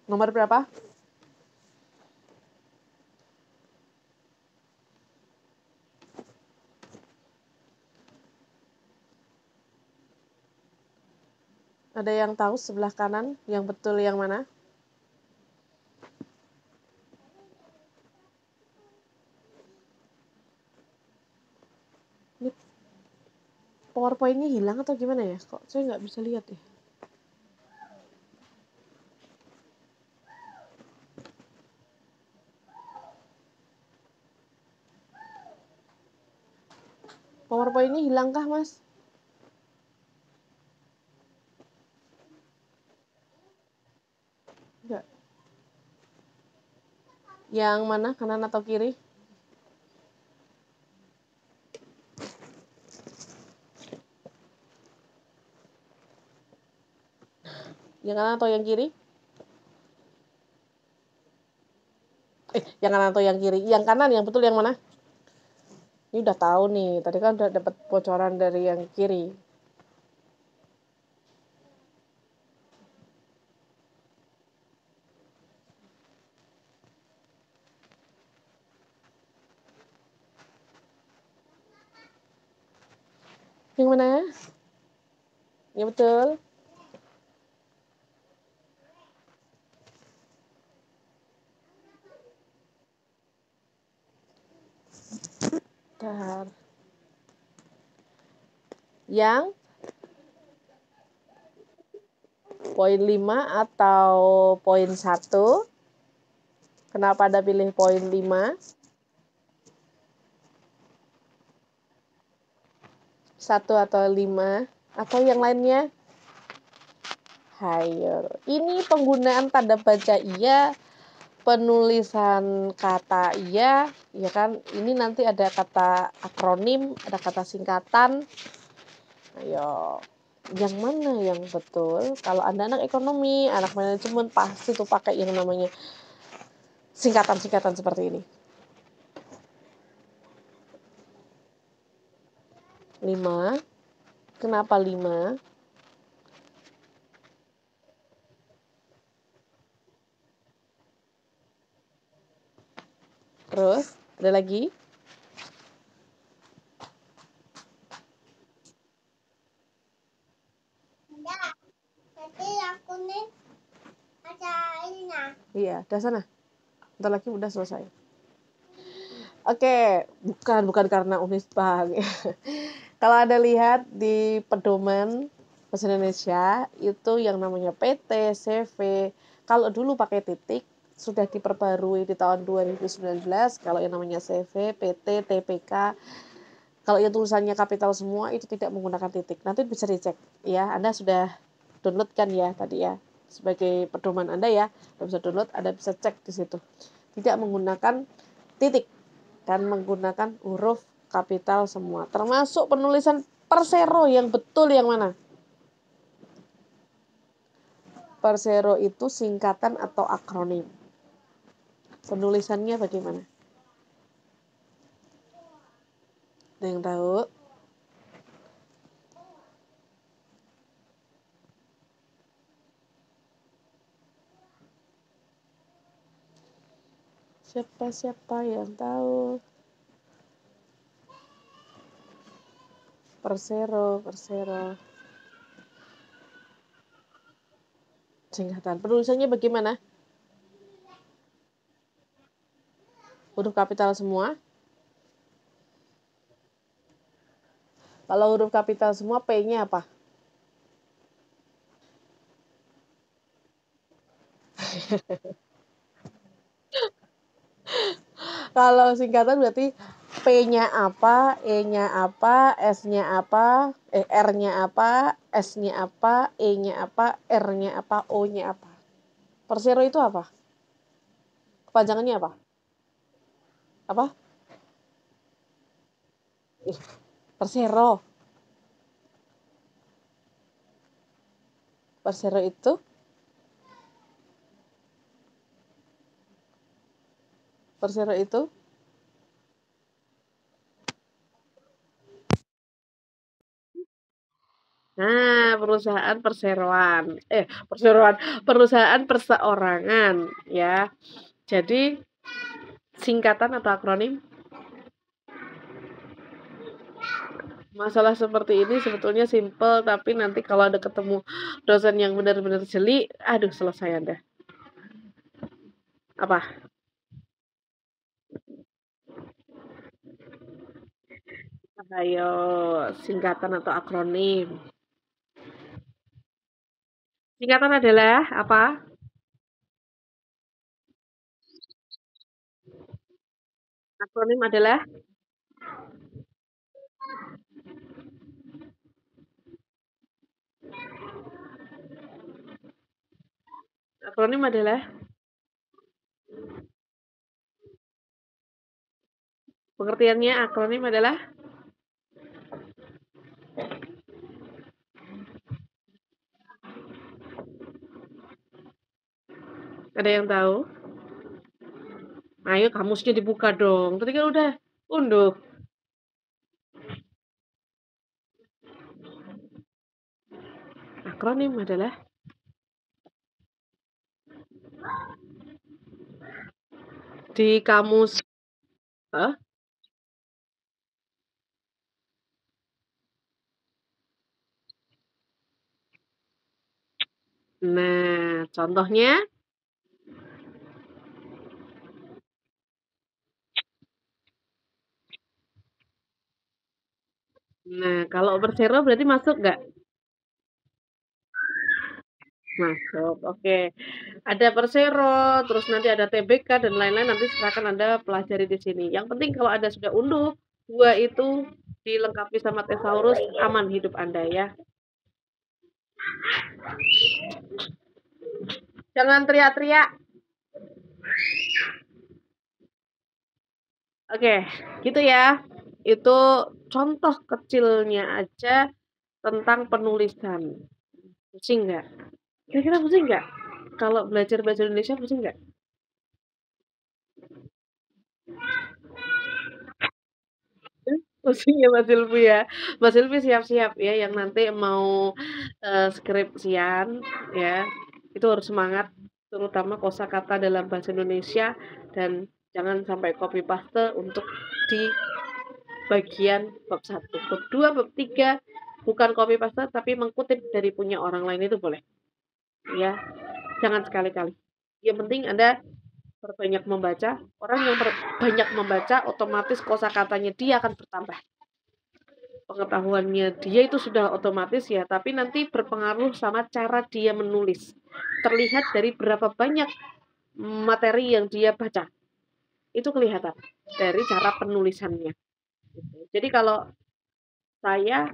Nomor berapa? Ada yang tahu sebelah kanan yang betul yang mana? Ini PowerPoint-nya hilang atau gimana ya? Kok saya nggak bisa lihat ya? PowerPoint-nya hilang kah, Mas? Enggak. Yang mana? Kanan atau kiri? Yang kanan atau yang kiri? Yang kanan atau yang kiri? Yang kanan, yang betul yang mana? Ini udah tahu nih. Tadi kan udah dapat bocoran dari yang kiri. Yang mana? Ya betul. Bentar. Yang poin 5 atau poin 1? Kenapa Anda pilih poin 5? 1 atau 5? Atau yang lainnya? Hayo. Ini penggunaan tanda baca iya, penulisan kata iya, ya kan? Ini nanti ada kata akronim, ada kata singkatan. Ayo. Yang mana yang betul? Kalau Anda anak ekonomi, anak manajemen, pasti tuh pakai yang namanya singkatan-singkatan seperti ini. 5. Kenapa 5? Terus, ada lagi? Tadi aku nih ada ini. Iya, udah sana. Bentar lagi udah selesai. Oke, bukan karena Unisba. Kalau Anda lihat di pedoman bahasa Indonesia, itu yang namanya PT, CV. Kalau dulu pakai titik, sudah diperbarui di tahun 2019. Kalau yang namanya CV, PT, TPK, kalau yang tulisannya kapital semua, itu tidak menggunakan titik. Nanti bisa dicek. Ya, Anda sudah download kan ya tadi ya. Sebagai pedoman Anda ya, Anda bisa download, Anda bisa cek di situ. Tidak menggunakan titik dan menggunakan huruf kapital semua. Termasuk penulisan Persero yang betul yang mana? Persero itu singkatan atau akronim. Penulisannya bagaimana? Ada yang tahu? Siapa yang tahu? Persero. Singkatan. Penulisannya bagaimana? Huruf kapital semua. Kalau huruf kapital semua, P-nya apa? Kalau singkatan berarti P-nya apa, E-nya apa, S-nya apa, R-nya apa, S-nya apa, E-nya apa, R-nya apa, O-nya apa. Persero itu apa? Kepanjangannya apa? Apa? Persero. Persero itu, Persero itu. Nah, perusahaan perseroan. Perseroan. Perusahaan perseorangan, ya. Jadi, singkatan atau akronim? Masalah seperti ini sebetulnya simple, tapi nanti kalau ada ketemu dosen yang benar-benar jeli, aduh selesai Anda. Apa? Ayo, singkatan atau akronim. Singkatan adalah apa? Akronim adalah akronim adalah pengertiannya akronim adalah ada yang tahu? Ayo kamusnya dibuka dong. Tadi kan udah unduh. Akronim adalah di kamus. Hah? Nah, contohnya. Nah, kalau bersero berarti masuk nggak? Masuk, oke. Ada Persero, terus nanti ada TBK dan lain-lain nanti silakan Anda pelajari di sini. Yang penting kalau Anda sudah unduh, dua itu dilengkapi sama Thesaurus, aman hidup Anda ya. Jangan teriak-teriak. Oke, gitu ya. Itu contoh kecilnya aja tentang penulisan. Pusing nggak? Kira-kira pusing nggak? Kalau belajar bahasa Indonesia pusing nggak? Pusing ya Mas Silvi ya. Mas Silvi siap-siap ya yang nanti mau skripsian ya. Itu harus semangat terutama kosakata dalam bahasa Indonesia dan jangan sampai copy paste untuk di bagian bab 1, bab 2, bab 3 bukan copy paste tapi mengkutip dari punya orang lain itu boleh. Ya, jangan sekali-kali. Yang penting Anda berbanyak membaca. Orang yang banyak membaca otomatis kosakatanya dia akan bertambah. Pengetahuannya dia itu sudah otomatis ya, tapi nanti berpengaruh sama cara dia menulis. Terlihat dari berapa banyak materi yang dia baca. Itu kelihatan dari cara penulisannya. Jadi kalau saya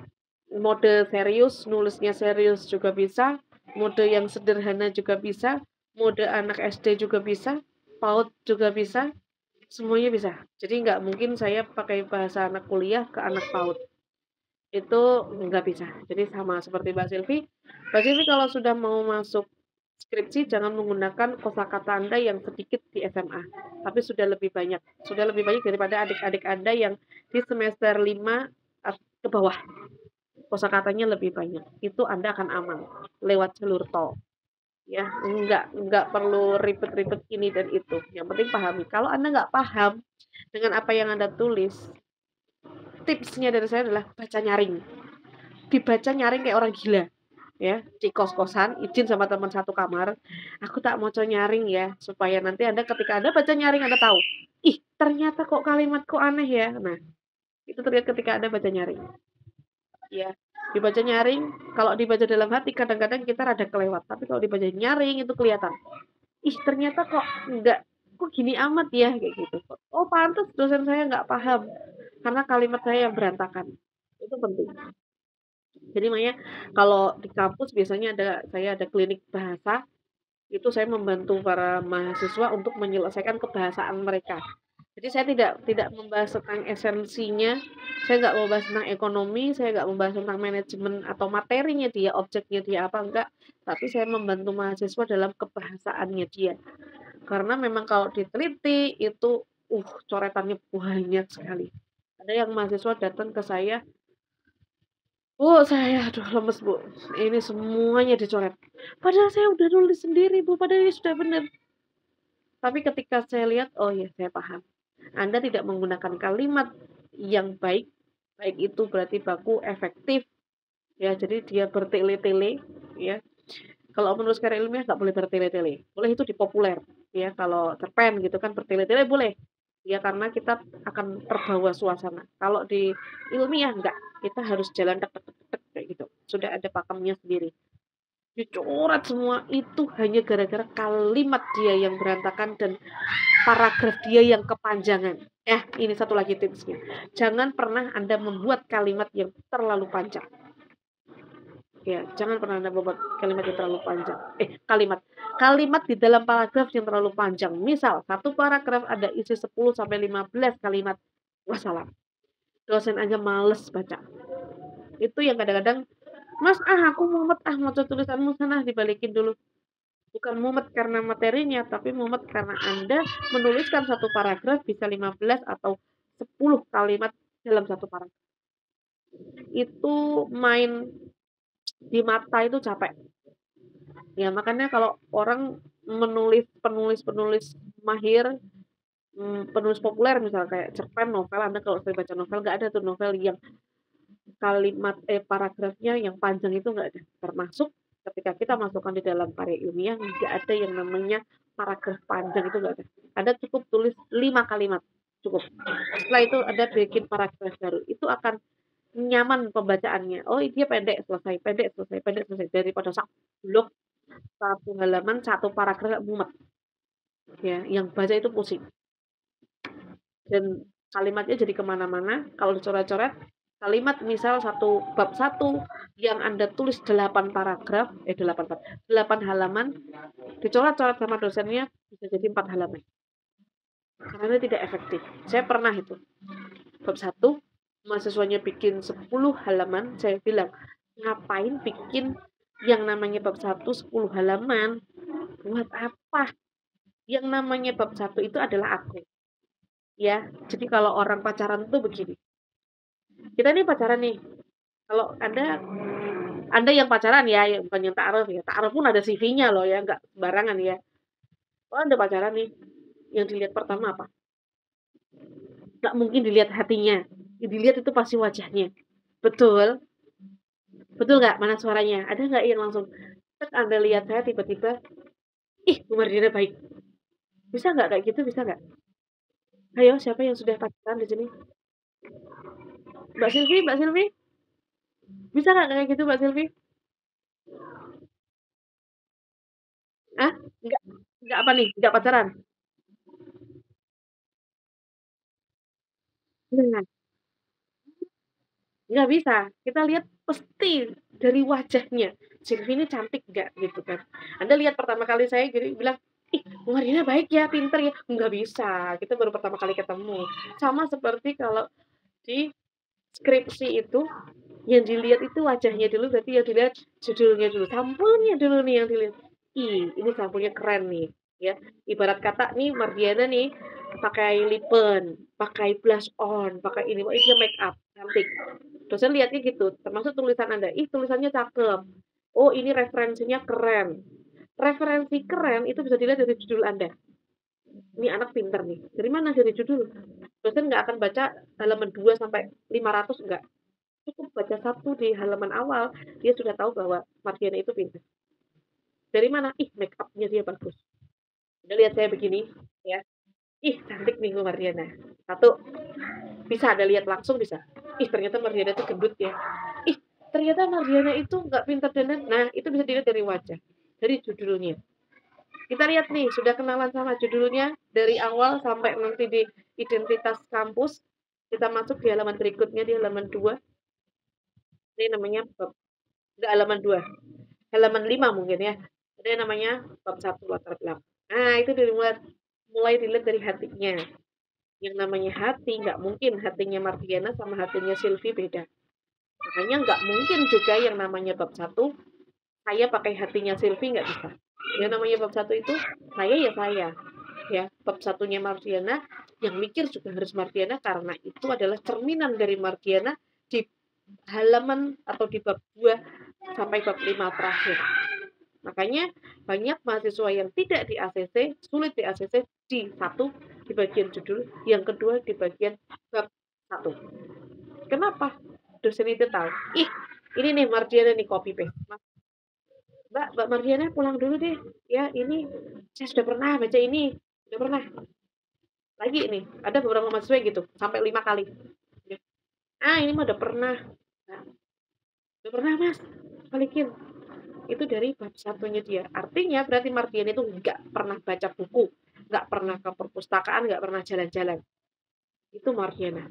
mode serius, nulisnya serius juga bisa, mode yang sederhana juga bisa, mode anak SD juga bisa, PAUD juga bisa, semuanya bisa. Jadi nggak mungkin saya pakai bahasa anak kuliah ke anak PAUD. Itu nggak bisa. Jadi sama seperti Mbak Silvi. Mbak Silvi kalau sudah mau masuk skripsi jangan menggunakan kosakata Anda yang sedikit di SMA, tapi sudah lebih banyak. Sudah lebih banyak daripada adik-adik Anda yang di semester 5 ke bawah. Kosakatanya lebih banyak. Itu Anda akan aman lewat jalur tol. Ya, nggak perlu ribet-ribet ini dan itu. Yang penting pahami. Kalau Anda nggak paham dengan apa yang Anda tulis, tipsnya dari saya adalah baca nyaring. Dibaca nyaring kayak orang gila. Ya, di kos-kosan, izin sama teman satu kamar, aku tak mau nyaring ya, supaya nanti Anda ketika Anda baca nyaring Anda tahu, ih ternyata kok kalimatku aneh ya. Nah, itu terlihat ketika Anda baca nyaring. Ya, dibaca nyaring, kalau dibaca dalam hati kadang-kadang kita rada kelewat, tapi kalau dibaca nyaring itu kelihatan. Ih, ternyata kok enggak, kok gini amat ya kayak gitu. Oh, pantas dosen saya nggak paham karena kalimat saya yang berantakan. Itu penting. Jadi makanya kalau di kampus biasanya saya ada klinik bahasa, itu saya membantu para mahasiswa untuk menyelesaikan kebahasaan mereka. Jadi saya tidak membahas tentang esensinya, saya nggak membahas tentang ekonomi, saya nggak membahas tentang manajemen atau materinya dia, objeknya dia apa enggak, tapi saya membantu mahasiswa dalam kebahasaannya dia. Karena memang kalau diteliti itu coretannya banyak sekali. Ada yang mahasiswa datang ke saya, "Bu, saya aduh lemes, Bu. Ini semuanya dicoret." Padahal saya udah nulis sendiri, Bu. Padahal ini sudah benar. Tapi ketika saya lihat, oh ya, saya paham. Anda tidak menggunakan kalimat yang baik, baik itu berarti baku, efektif, ya. Jadi dia bertele-tele, ya. Kalau menulis karya ilmiah nggak boleh bertele-tele. Boleh itu di populer, ya. Kalau cerpen gitu kan bertele-tele boleh. Ya karena kita akan terbawa suasana. Kalau di ilmiah enggak, kita harus jalan tek tek tek kayak gitu. Sudah ada pakemnya sendiri. Dicoret semua itu hanya gara-gara kalimat dia yang berantakan dan paragraf dia yang kepanjangan. Ini satu lagi tipsnya. Jangan pernah Anda membuat kalimat yang terlalu panjang. Ya, jangan pernah Anda membuat kalimat yang terlalu panjang. Kalimat di dalam paragraf yang terlalu panjang. Misal, satu paragraf ada isi 10 sampai 15 kalimat. Wassalam. Dosen aja males baca. Itu yang kadang-kadang, Mas, aku mumet, mau tulisanmu sana dibalikin dulu. Bukan mumet karena materinya, tapi mumet karena Anda menuliskan satu paragraf bisa 15 atau 10 kalimat dalam satu paragraf. Itu main di mata itu capek. Ya, makanya kalau orang penulis-penulis mahir, penulis populer misalnya kayak cerpen, novel, Anda kalau sering baca novel, nggak ada tuh novel yang paragrafnya yang panjang itu nggak ada. Termasuk ketika kita masukkan di dalam karya ilmiah, nggak ada yang namanya paragraf panjang itu nggak ada. Anda cukup tulis 5 kalimat, cukup. Setelah itu Anda bikin paragraf baru. Itu akan nyaman pembacaannya. Oh, dia pendek, selesai, pendek, selesai, pendek, selesai. Daripada blok satu halaman, satu paragraf mumet. Ya, yang baca itu pusing. Dan kalimatnya jadi kemana-mana. Kalau dicoret-coret, kalimat misal bab satu yang Anda tulis 8 paragraf, 8 halaman, dicoret-coret sama dosennya bisa jadi 4 halaman. Karena tidak efektif. Saya pernah itu. Bab satu, mahasiswanya bikin 10 halaman, saya bilang, ngapain bikin yang namanya bab satu 10 halaman? Buat apa? Yang namanya bab satu itu adalah aku. Ya, jadi kalau orang pacaran tuh begini. Kita nih pacaran nih. Kalau Anda yang pacaran ya, yang bukan yang ta'aruf ya. Ta'aruf pun ada CV-nya loh ya, nggak sembarangan ya. Kalau Anda pacaran nih, yang dilihat pertama apa? Nggak mungkin dilihat hatinya. Yang dilihat itu pasti wajahnya. Betul? Betul nggak? Mana suaranya? Ada nggak yang langsung, Anda lihat saya tiba-tiba, ih, Bu Mardiana baik. Bisa nggak kayak gitu? Bisa nggak? Ayo, siapa yang sudah pacaran di sini? Mbak Silvi, Mbak Silvi? Bisa nggak kayak gitu, Mbak Silvi? Ah, nggak, nggak apa nih? Nggak pacaran? Nah, nggak bisa. Kita lihat pasti dari wajahnya. Silvi ini cantik nggak gitu kan. Anda lihat pertama kali saya jadi bilang, ih, Bu Marina baik ya, pinter ya. Nggak bisa. Kita baru pertama kali ketemu. Sama seperti kalau di skripsi itu, yang dilihat itu wajahnya dulu, berarti yang dilihat judulnya dulu. Sampulnya dulu nih yang dilihat. Ih, ini sampulnya keren nih. Ya, ibarat kata nih Mardiana nih pakai lip pakai blush on, pakai ini, wah dia make up, cantik. Dosen lihatnya gitu, termasuk tulisan Anda. Ih, tulisannya cakep. Oh, ini referensinya keren. Referensi keren itu bisa dilihat dari judul Anda. Ini anak pinter nih. Dari mana? Dari judul. Dosen nggak akan baca halaman 2 sampai 500, enggak. Cukup baca satu di halaman awal, dia sudah tahu bahwa Mardiana itu pintar. Dari mana? Ih, make up-nya dia bagus. Udah lihat saya begini, ya. Ih, cantik nih Mardiana. Satu, bisa ada lihat langsung bisa. Ih, ternyata Mardiana itu gendut ya. Ih, ternyata Mardiana itu nggak pintar dan nah itu bisa dilihat dari wajah, dari judulnya. Kita lihat nih, sudah kenalan sama judulnya dari awal sampai nanti di identitas kampus. Kita masuk di halaman berikutnya, di halaman 2. Ini namanya bab, enggak halaman 2, halaman 5 mungkin ya. Ada yang namanya bab 1 latar belakang. Nah, itu mulai dilihat dari hatinya. Yang namanya hati, nggak mungkin hatinya Mardiana sama hatinya Silvi beda. Makanya nggak mungkin juga yang namanya bab 1, saya pakai hatinya Silvi, nggak bisa. Yang namanya bab 1 itu, saya ya saya. Ya, bab satunya Mardiana, yang mikir juga harus Mardiana, karena itu adalah cerminan dari Mardiana di halaman atau di bab 2 sampai bab 5 terakhir. Makanya banyak mahasiswa yang tidak di ACC, sulit di ACC di satu, di bagian judul, yang kedua di bagian bab 1. Kenapa? Dosen itu tahu. Ih, ini nih Mardiana nih copy paste. Mbak Mardiana pulang dulu deh. Ya, ini saya sudah pernah baca ini. Sudah pernah. Lagi nih, ada beberapa mahasiswa gitu, sampai 5 kali. Ah, ini mah udah pernah. Nah, udah pernah, Mas. Balikin. Itu dari bab satunya dia. Artinya berarti Mardian itu nggak pernah baca buku, nggak pernah ke perpustakaan, nggak pernah jalan-jalan. Itu Mardiana.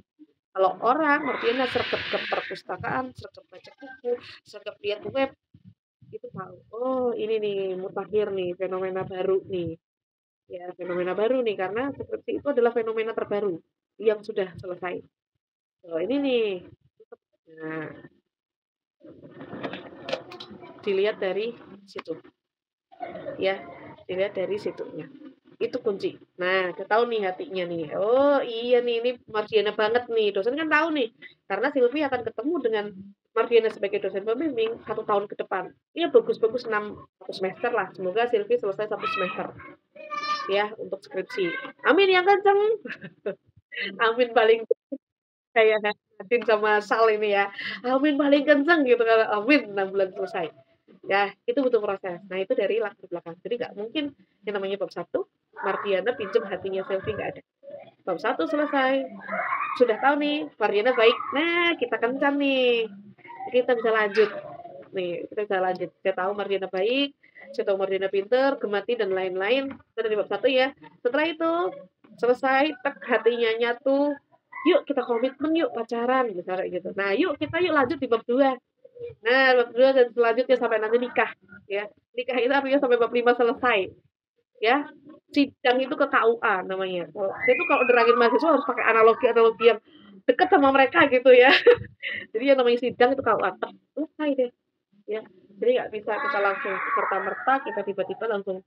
Kalau orang Mardiana sergap ke perpustakaan, sergap baca buku, sergap lihat web, itu tahu. Oh, ini nih mutakhir nih, fenomena baru nih. Ya, fenomena baru nih karena seperti itu adalah fenomena terbaru yang sudah selesai. Oh, ini nih. Nah, dilihat dari situ. Ya, dilihat dari situnya. Itu kunci. Nah, kita tahu nih hatinya nih. Oh iya nih, ini Mardiana banget nih. Dosen kan tahu nih. Karena Silvi akan ketemu dengan Mardiana sebagai dosen pembimbing 1 tahun ke depan. Iya bagus-bagus 6 semester lah. Semoga Silvi selesai 1 semester ya untuk skripsi. Amin yang kenceng. Amin paling kayak Nadine sama Sal ini ya. Amin paling kenceng gitu kalau amin 6 bulan selesai. Ya, itu butuh proses. Nah, itu dari latar belakang. Jadi nggak mungkin yang namanya bab satu, Mardiana pinjam hatinya Selfie nggak ada. Bab satu selesai, sudah tahu nih, Mardiana baik. Nah, kita kencan nih. Kita bisa lanjut. Nih, kita bisa lanjut. Saya tahu Mardiana baik, saya tahu Mardiana pinter, gemati, dan lain-lain. Itu dari bab satu ya. Setelah itu, selesai, tek hatinya nyatu. Yuk kita komitmen yuk pacaran misalnya gitu. Nah, yuk lanjut di bab 2. Nah, bab 2 dan selanjutnya sampai nanti nikah ya. Nikah itu artinya sampai bab 5 selesai ya. Sidang itu ke KUA namanya. Saya tuh kalau nerangin mahasiswa harus pakai analogi-analogi yang dekat sama mereka gitu ya. Jadi yang namanya sidang itu KUA selesai deh ya. Jadi nggak bisa kita langsung serta merta kita tiba-tiba langsung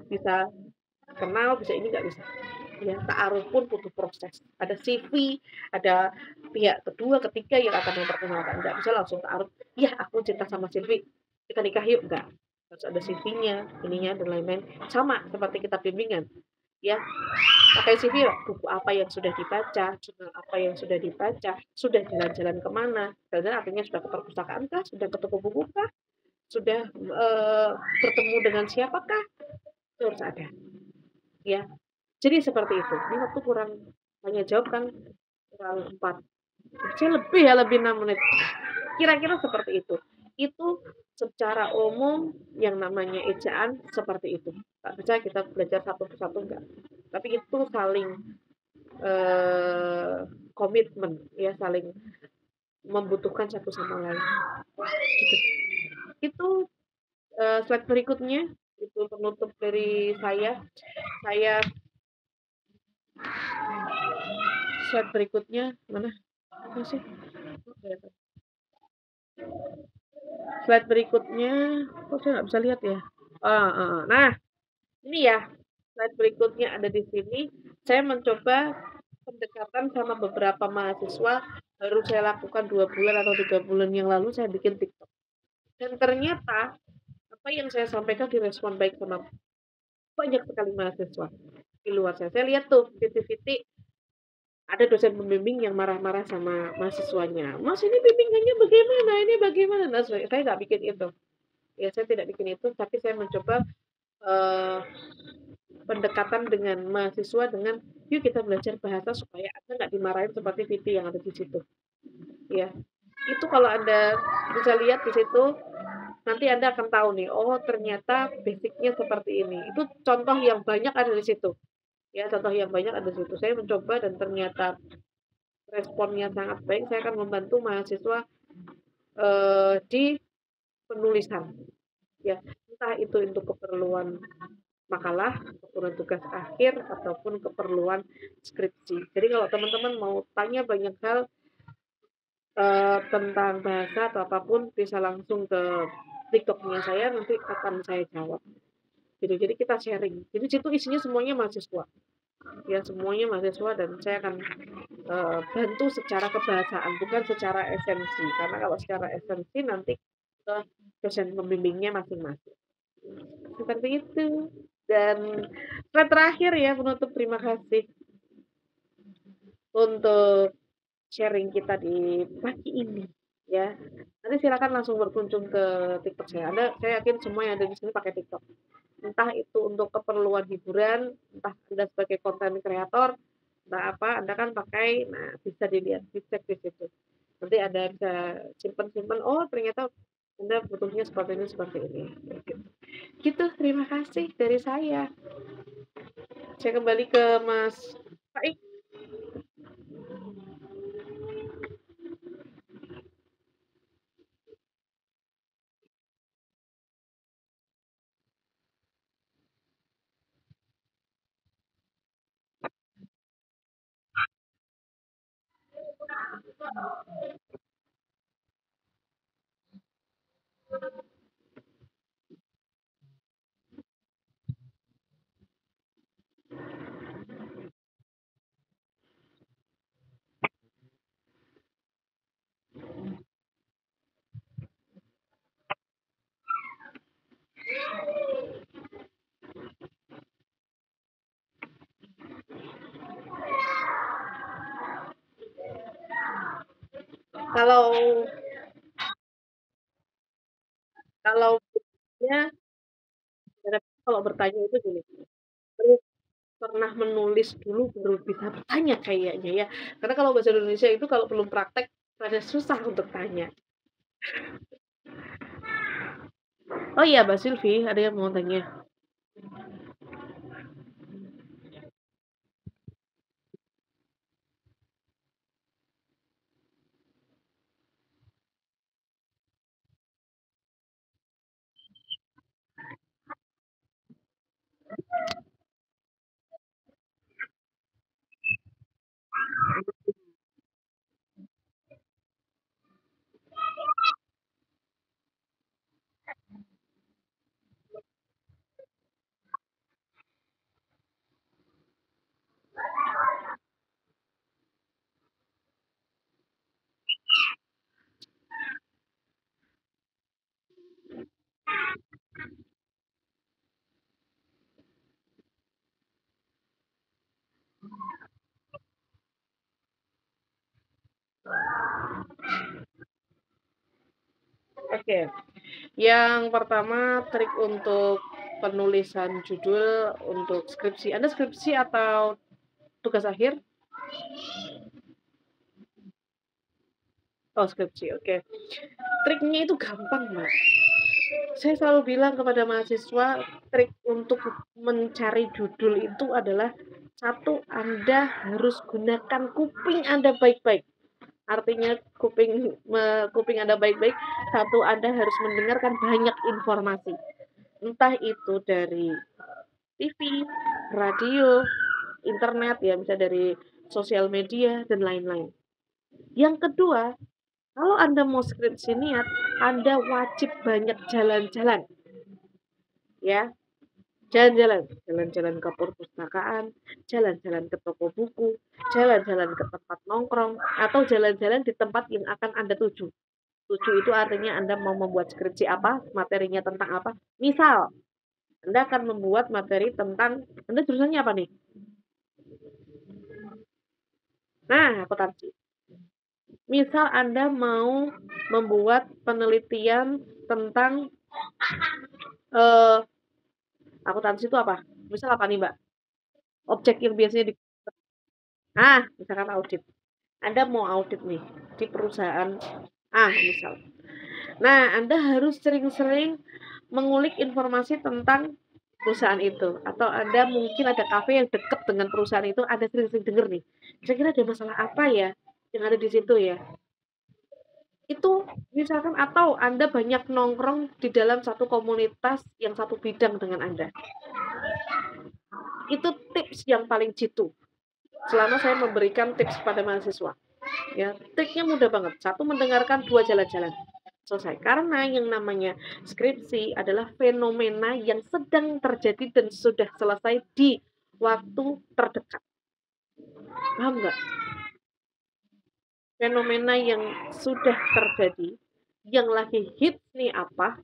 bisa kenal bisa ini nggak bisa ya. Ta'aruf pun butuh proses, ada CV, ada pihak kedua ketiga yang akan memperkenalkan, nggak bisa langsung ta'aruf ya aku cinta sama Silvi kita nikah yuk, enggak, harus ada CV-nya ininya dan lain-lain. Sama seperti kita bimbingan ya, pakai CV lah, buku apa yang sudah dibaca, jurnal apa yang sudah dibaca, sudah jalan-jalan kemana, jalan artinya sudah ke perpustakaan kah, sudah ke toko buku kah, sudah bertemu dengan siapakah, itu harus ada ya. Jadi seperti itu. Ini waktu kurang tanya jawab kan kurang 4. Saya lebih ya, lebih 6 menit. Kira-kira seperti itu. Itu secara umum yang namanya ejaan seperti itu. Tak bisa kita belajar satu persatu enggak. Tapi itu saling eh, komitmen ya, saling membutuhkan satu sama lain. Gitu. Itu slide berikutnya itu penutup dari saya. Saya slide berikutnya mana? Apa sih? Slide berikutnya, kok saya nggak bisa lihat ya? Nah, ini ya, slide berikutnya ada di sini. Saya mencoba pendekatan sama beberapa mahasiswa, baru saya lakukan 2 bulan atau 3 bulan yang lalu saya bikin TikTok. Dan ternyata apa yang saya sampaikan direspon baik sama banyak sekali mahasiswa di luar saya. Saya lihat tuh titik-titik ada dosen pembimbing yang marah-marah sama mahasiswanya. Mas ini bimbingannya bagaimana? Ini bagaimana? Nah, saya nggak bikin itu. Ya saya tidak bikin itu, tapi saya mencoba uh, pendekatan dengan mahasiswa dengan yuk kita belajar bahasa supaya anda nggak dimarahin seperti Viti yang ada di situ ya. Itu kalau anda bisa lihat di situ nanti anda akan tahu nih, oh ternyata basicnya seperti ini. Itu contoh yang banyak ada di situ ya, contoh yang banyak ada di situ. Saya mencoba dan ternyata responnya sangat baik. Saya akan membantu mahasiswa di penulisan ya, entah itu untuk keperluan makalah, keperluan tugas akhir, ataupun keperluan skripsi. Jadi kalau teman-teman mau tanya banyak hal tentang bahasa atau apapun, bisa langsung ke TikToknya saya, nanti akan saya jawab. Jadi kita sharing. Jadi situ isinya semuanya mahasiswa. Ya semuanya mahasiswa dan saya akan bantu secara kebahasaan, bukan secara esensi. Karena kalau secara esensi nanti ke dosen pembimbingnya masing-masing. Seperti itu. Dan terakhir ya penutup, terima kasih untuk sharing kita di pagi ini ya. Nanti silakan langsung berkunjung ke TikTok saya. Saya yakin semua yang ada di sini pakai TikTok. Entah itu untuk keperluan hiburan, entah Anda sebagai konten kreator, entah apa, Anda kan pakai, nah bisa dilihat, dicek di situ. Nanti Anda bisa simpan-simpan, oh ternyata Anda butuhnya seperti ini. Gitu, terima kasih dari saya. Saya kembali ke Mas Faik. Kalau kalau ya, kalau bertanya itu gini, terus pernah menulis dulu baru bisa bertanya kayaknya ya. Karena kalau bahasa Indonesia itu kalau belum praktek rada susah untuk tanya. Oh iya, Mbak Silvi, ada yang mau tanya. Oke, yang pertama trik untuk penulisan judul untuk skripsi. Anda skripsi atau tugas akhir? Oh, skripsi, oke. Triknya itu gampang, Mas. Saya selalu bilang kepada mahasiswa, trik untuk mencari judul itu adalah satu, Anda harus gunakan kuping Anda baik-baik. Artinya kuping Anda baik-baik, satu Anda harus mendengarkan banyak informasi. Entah itu dari TV, radio, internet ya, bisa dari sosial media dan lain-lain. Yang kedua, kalau Anda mau skripsi niat, Anda wajib banyak jalan-jalan ya. Jalan-jalan, jalan-jalan ke perpustakaan, jalan-jalan ke toko buku, jalan-jalan ke tempat nongkrong, atau jalan-jalan di tempat yang akan Anda tuju. Tuju itu artinya Anda mau membuat skripsi apa, materinya tentang apa. Misal, Anda akan membuat materi tentang, Anda jurusannya apa nih? Nah, akuntansi. Misal Anda mau membuat penelitian tentang eh, akuntansi itu apa? Misal apa nih, Mbak? Objek yang biasanya di misalkan audit. Anda mau audit nih di perusahaan misal. Nah, Anda harus sering-sering mengulik informasi tentang perusahaan itu. Atau Anda mungkin ada kafe yang dekat dengan perusahaan itu, Anda sering-sering dengar nih. Kira-kira ada masalah apa ya yang ada di situ ya? Itu misalkan atau Anda banyak nongkrong di dalam satu komunitas yang satu bidang dengan Anda. Itu tips yang paling jitu selama saya memberikan tips pada mahasiswa. Ya, triknya mudah banget. Satu, mendengarkan, dua, jalan-jalan. Selesai. Karena yang namanya skripsi adalah fenomena yang sedang terjadi dan sudah selesai di waktu terdekat. Paham nggak? Fenomena yang sudah terjadi, yang lagi hits nih apa,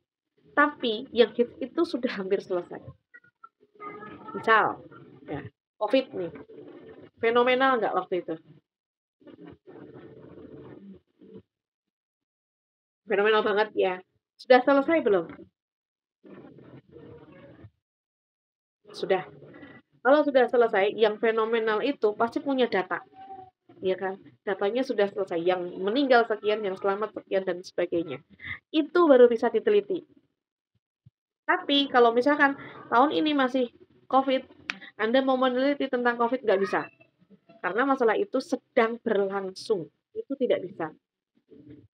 tapi yang hits itu sudah hampir selesai. Misal, ya, COVID nih. Fenomenal nggak waktu itu? Fenomenal banget ya. Sudah selesai belum? Sudah. Kalau sudah selesai, yang fenomenal itu pasti punya data, ya kan? Datanya sudah selesai, yang meninggal sekian, yang selamat sekian, dan sebagainya. Itu baru bisa diteliti. Tapi kalau misalkan tahun ini masih COVID, Anda mau meneliti tentang COVID nggak bisa. Karena masalah itu sedang berlangsung. Itu tidak bisa.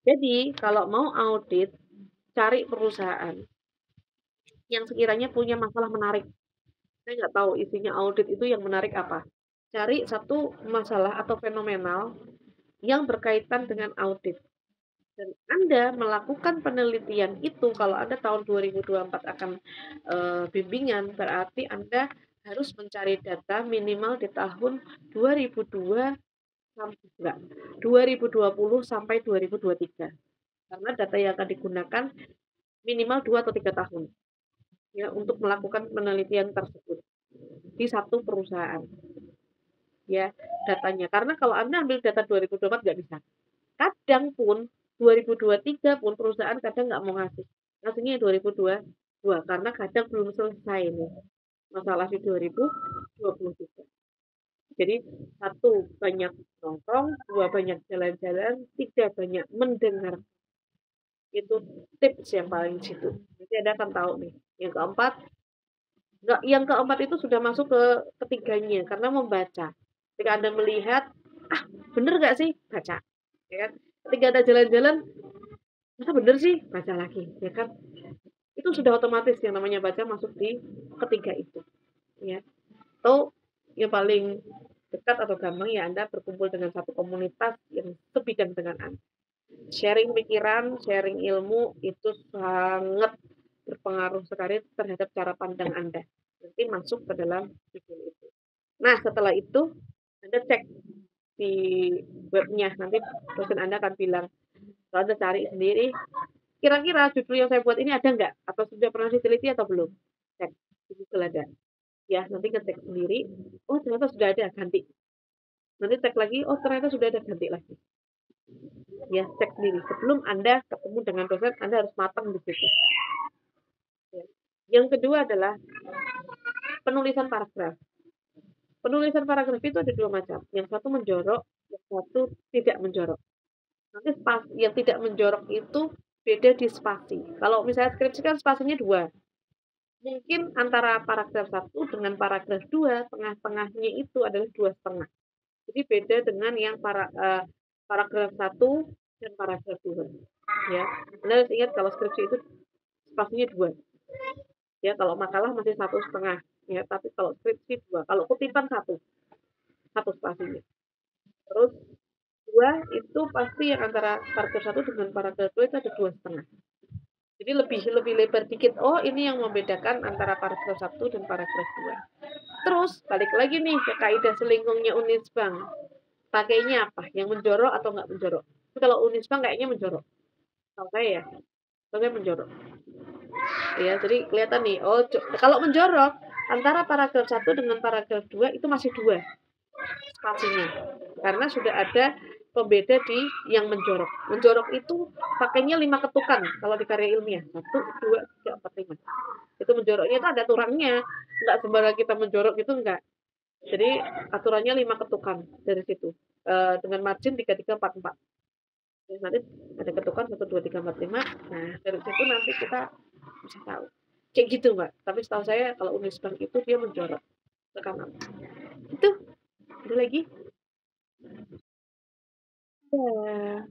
Jadi, kalau mau audit, cari perusahaan yang sekiranya punya masalah menarik. Saya nggak tahu isinya audit itu yang menarik apa. Cari satu masalah atau fenomenal yang berkaitan dengan audit. Dan Anda melakukan penelitian itu, kalau Anda tahun 2024 akan bimbingan, berarti Anda harus mencari data minimal di tahun 2002 sampai enggak, 2020 sampai 2023. Karena data yang akan digunakan minimal 2 atau 3 tahun ya untuk melakukan penelitian tersebut di satu perusahaan ya datanya. Karena kalau Anda ambil data 2024 nggak bisa. kadang pun 2023 pun perusahaan kadang nggak mau ngasihnya 2022 karena kadang belum selesai nih masalah di 2023. Jadi satu banyak nongkrong, dua banyak jalan-jalan, tiga banyak mendengar. Itu tips yang paling situ. Jadi Anda akan tahu nih. Yang keempat itu sudah masuk ke ketiganya karena membaca. Ketika Anda melihat, bener nggak sih? Baca. Ya kan? Ketika Anda jalan-jalan, masa bener sih? Baca lagi. Ya kan? Itu sudah otomatis yang namanya baca masuk di ketiga itu. Ya. Atau yang paling dekat atau gampang ya Anda berkumpul dengan satu komunitas yang sebidang dengan Anda. Sharing pikiran, sharing ilmu itu sangat berpengaruh sekali terhadap cara pandang Anda. Nanti masuk ke dalam judul itu. Nah, setelah itu Anda cek di webnya. Nanti dosen Anda akan bilang, kalau Anda cari sendiri, kira-kira judul yang saya buat ini ada nggak? Atau sudah pernah diteliti atau belum? Cek, di Google ada. Ya, nanti ngecek sendiri, oh ternyata sudah ada, ganti. Nanti cek lagi, oh ternyata sudah ada, ganti lagi. Ya, cek sendiri. Sebelum Anda ketemu dengan dosen, Anda harus matang di situ. Ya. Yang kedua adalah penulisan paragraf. Penulisan paragraf itu ada dua macam. Yang satu menjorok, yang satu tidak menjorok. Nanti yang tidak menjorok itu beda di spasi. Kalau misalnya skripsi kan spasinya dua. Mungkin antara paragraf satu dengan paragraf dua, tengah-tengahnya itu adalah 2,5. Jadi beda dengan yang paragraf satu dan paragraf dua. Ya, Anda harus ingat kalau skripsi itu spasinya dua. Ya, kalau makalah masih 1,5. Ya, tapi kalau skripsi dua. Kalau kutipan satu spasinya. Terus dua itu pasti yang antara paragraf satu dengan paragraf dua itu ada 2,5. Jadi lebih lebar dikit. Oh, ini yang membedakan antara paragraf satu dan paragraf dua. Terus balik lagi nih ke kaidah selingkungnya Unisbank. Pakainya apa? Yang menjorok atau nggak menjorok? Tapi kalau Unisbank kayaknya menjorok. Tahu saya ya, saya menjorok. Ya, jadi kelihatan nih. Oh, kalau menjorok antara paragraf satu dengan paragraf dua itu masih dua spasinya. Karena sudah ada pembeda di yang menjorok. Menjorok itu pakainya 5 ketukan kalau di karya ilmiah. 1, 2, 3, 4, 5. Itu menjoroknya itu ada aturannya. Enggak sembarang kita menjorok itu enggak. Jadi aturannya 5 ketukan dari situ. Dengan margin 3, 3, 4, 4. Jadi nanti ada ketukan 1, 2, 3, 4, 5. Nah, dari situ nanti kita bisa tahu. Kayak gitu, Mbak. Tapi setahu saya kalau Unisbank itu dia menjorok ke kanan. Itu. Ada lagi? Ya.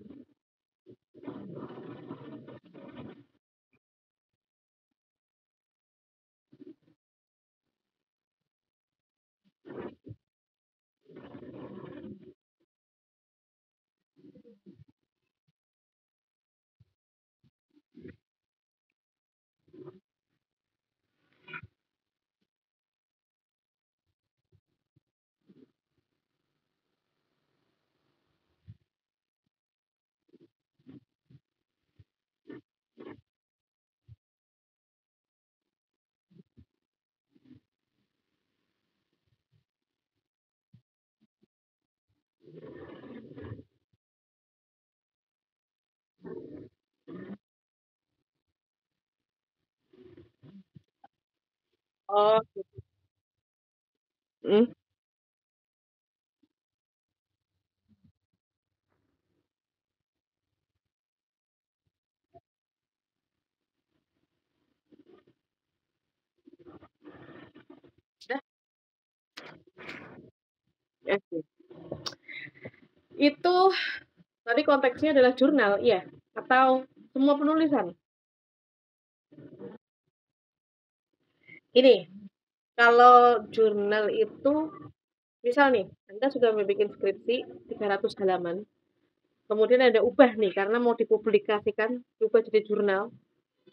Oh, hmm. Sudah. Oke. Itu tadi konteksnya adalah jurnal, iya? Atau semua penulisan? Ini, kalau jurnal itu, misal nih, Anda sudah membuat skripsi 300 halaman, kemudian Anda ubah nih, karena mau dipublikasikan, diubah jadi jurnal,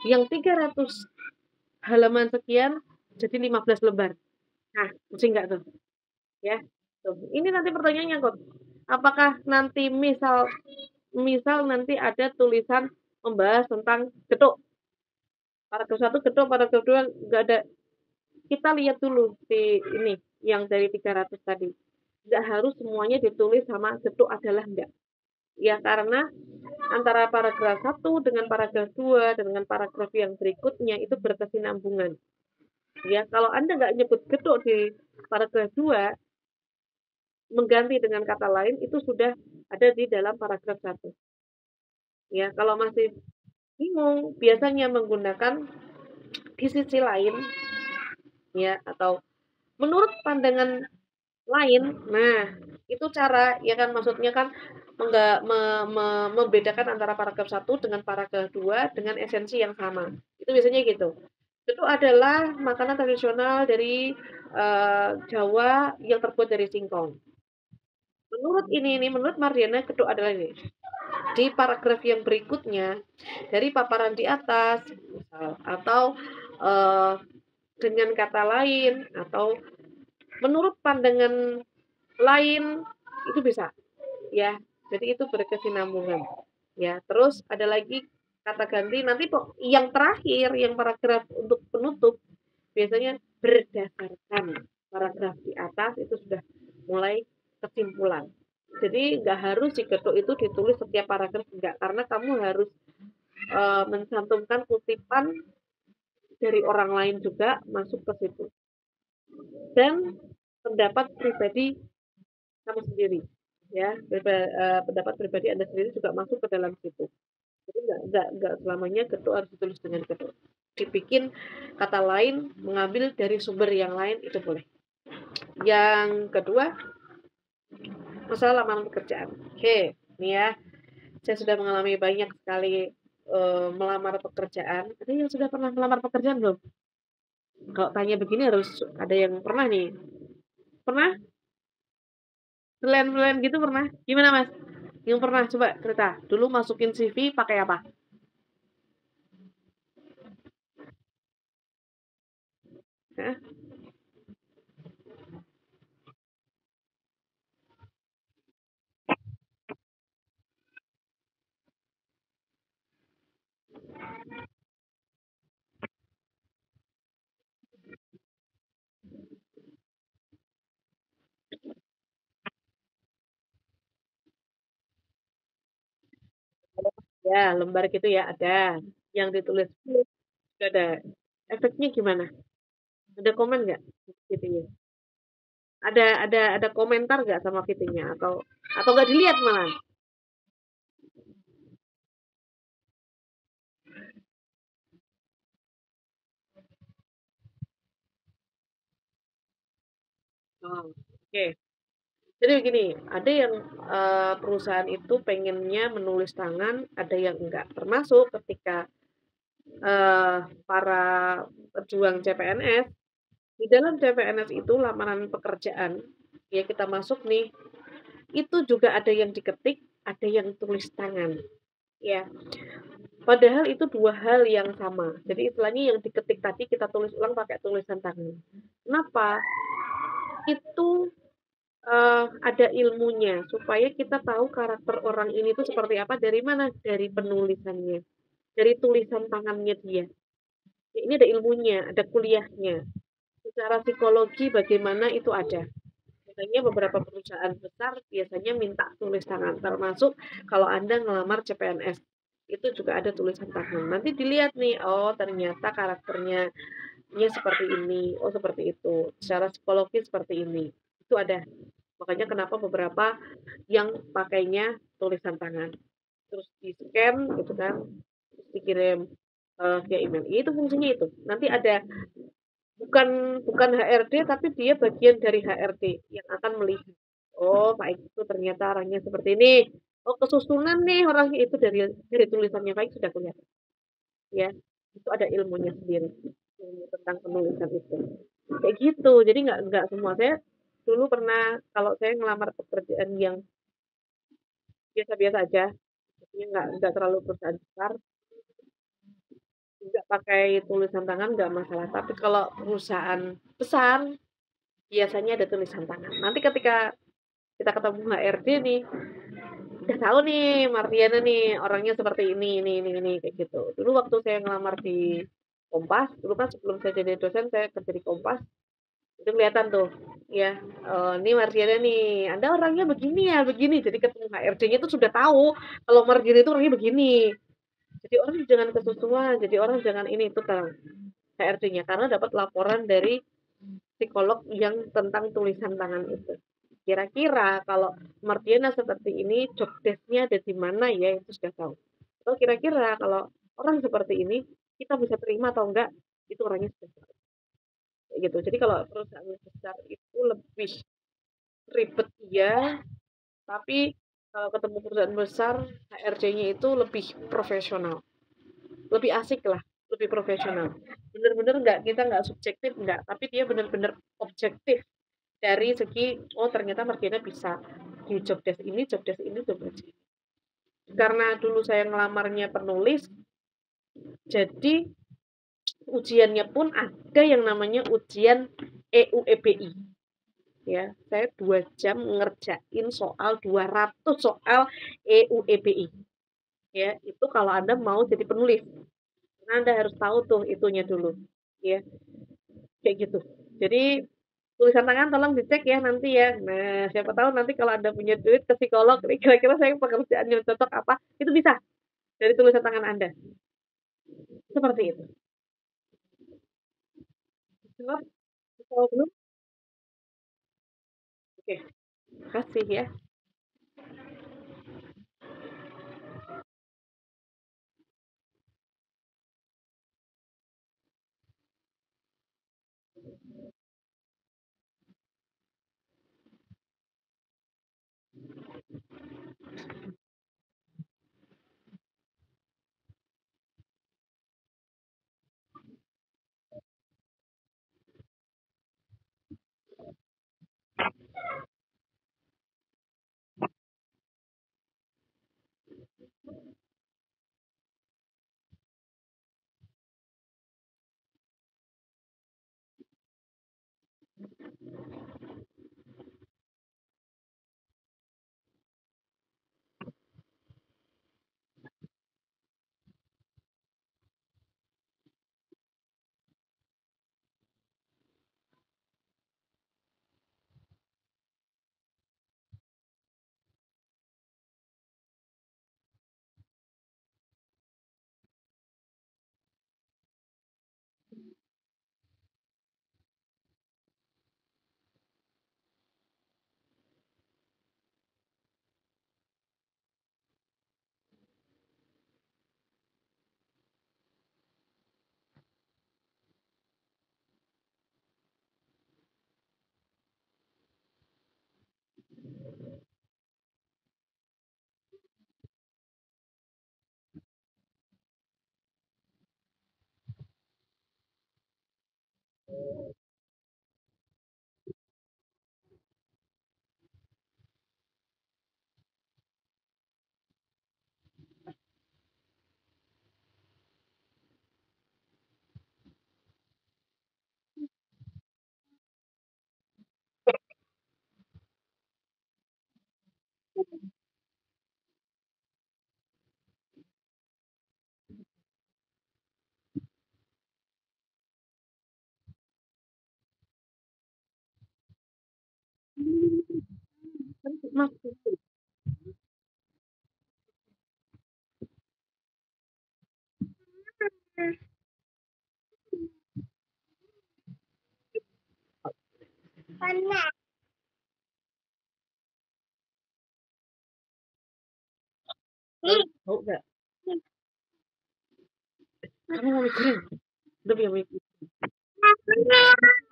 yang 300 halaman sekian, jadi 15 lembar. Nah, pusing nggak tuh? Ya, tuh. Ini nanti pertanyaannya kok. Apakah nanti misal nanti ada tulisan membahas tentang getuk. Paragraf satu getuk, paragraf dua nggak ada. Kita lihat dulu di ini yang dari 300 tadi. Nggak harus semuanya ditulis sama getuk adalah enggak. Ya karena antara paragraf satu dengan paragraf 2 dengan paragraf yang berikutnya itu berkesinambungan. Ya, kalau Anda nggak nyebut gedok di paragraf 2 mengganti dengan kata lain itu sudah ada di dalam paragraf satu. Ya, kalau masih bingung, biasanya menggunakan di sisi lain ya atau menurut pandangan lain. Nah, itu cara ya kan maksudnya kan enggak membedakan antara paragraf satu dengan paragraf 2 dengan esensi yang sama. Itu biasanya gitu. Itu adalah makanan tradisional dari Jawa yang terbuat dari singkong. Menurut Mardiana kedok adalah ini. Di paragraf yang berikutnya dari paparan di atas misal, atau eh, dengan kata lain atau menurut pandangan lain itu bisa ya. Jadi itu berkesinambungan. Ya, terus ada lagi kata ganti nanti yang terakhir yang paragraf untuk penutup biasanya berdasarkan paragraf di atas itu sudah mulai kesimpulan. Jadi nggak harus si gedok itu ditulis setiap paragraf enggak karena kamu harus mencantumkan kutipan dari orang lain juga masuk ke situ dan pendapat pribadi kamu sendiri ya pendapat pribadi Anda sendiri juga masuk ke dalam situ. Jadi nggak selamanya gedok harus ditulis dengan gedok. Dibikin kata lain mengambil dari sumber yang lain itu boleh. Yang kedua masalah lamaran pekerjaan. Oke, nih ya saya sudah mengalami banyak sekali melamar pekerjaan. Ada yang sudah pernah melamar pekerjaan belum? Kalau tanya begini harus ada yang pernah nih. Pernah? Selain gitu pernah? Gimana Mas? Yang pernah coba cerita. Dulu masukin CV pakai apa? Hah? Ya, lembar gitu ya ada. Yang ditulis juga ada. Efeknya gimana? Ada komen nggak? Gitu ya. Ada komentar nggak sama fittingnya atau nggak dilihat malah? Oh, oke. Jadi begini, ada yang perusahaan itu pengennya menulis tangan, ada yang enggak. Termasuk ketika para pejuang CPNS, di dalam CPNS itu lamaran pekerjaan, ya kita masuk nih, itu juga ada yang diketik, ada yang tulis tangan. Ya, padahal itu dua hal yang sama. Jadi istilahnya yang diketik tadi kita tulis ulang pakai tulisan tangan. Kenapa? Itu ada ilmunya supaya kita tahu karakter orang ini tuh seperti apa dari mana? Dari penulisannya, dari tulisan tangannya dia. Ya, ini ada ilmunya, ada kuliahnya. Secara psikologi bagaimana itu ada. Biasanya beberapa perusahaan besar biasanya minta tulis tangan, termasuk kalau Anda ngelamar CPNS. Itu juga ada tulisan tangan. Nanti dilihat nih, oh ternyata karakternya dia seperti ini, oh seperti itu. Secara psikologi seperti ini. Itu ada. Makanya kenapa beberapa yang pakainya tulisan tangan. Terus di-scan gitu kan, terus dikirim via email. Itu fungsinya itu. Nanti ada bukan bukan HRD tapi dia bagian dari HRD yang akan melihat. Oh, Pak itu ternyata orangnya seperti ini. Oh, kesusunan nih orangnya itu dari tulisannya Pak sudah kelihatan. Ya, itu ada ilmunya sendiri. Ilmu tentang penulisan itu. Kayak gitu. Jadi nggak semua saya dulu pernah kalau saya ngelamar pekerjaan yang biasa-biasa aja, maksudnya nggak terlalu perusahaan besar, nggak pakai tulisan tangan nggak masalah. Tapi kalau perusahaan besar, biasanya ada tulisan tangan. Nanti ketika kita ketemu HRD nih, udah tahu nih Mardiana nih orangnya seperti ini kayak gitu. Dulu waktu saya ngelamar di Kompas, dulu kan sebelum saya jadi dosen saya kerja di Kompas, Itu kelihatan tuh, ya, ini marginnya nih, Anda orangnya begini ya, begini. Jadi ketemu HRD-nya tuh sudah tahu kalau marginnya itu orangnya begini. Jadi orang jangan kesusuan, jadi orang jangan ini, itu terang HRD-nya, karena dapat laporan dari psikolog yang tentang tulisan tangan itu. Kira-kira kalau Mardiana seperti ini, job desk-nya ada di mana ya, itu sudah tahu. Atau kira-kira kalau orang seperti ini, kita bisa terima atau enggak, itu orangnya sudah tahu. Gitu. Jadi kalau perusahaan besar itu lebih ribet ya, tapi kalau ketemu perusahaan besar, HRD-nya itu lebih profesional, lebih asik lah, lebih profesional. Bener-bener nggak, kita nggak subjektif nggak, tapi dia bener-bener objektif dari segi, oh ternyata Margina bisa di job desk ini, job desk ini, job desk ini. Karena dulu saya ngelamarnya penulis, jadi ujiannya pun ada yang namanya ujian EUEBI. Ya, saya 2 jam ngerjain soal 200 soal EUEBI. Ya, itu kalau Anda mau jadi penulis. Karena Anda harus tahu tuh itunya dulu. Ya, kayak gitu. Jadi tulisan tangan tolong dicek ya nanti ya. Nah, siapa tahu nanti kalau Anda punya duit ke psikolog, kira-kira saya pekerjaan yang cocok apa, itu bisa dari tulisan tangan Anda. Seperti itu. Jawab, kalau belum, oke, kasih ya. Mas, tahu nggak? Kamu mau mikirin? Udah punya mikir. Awas dulu,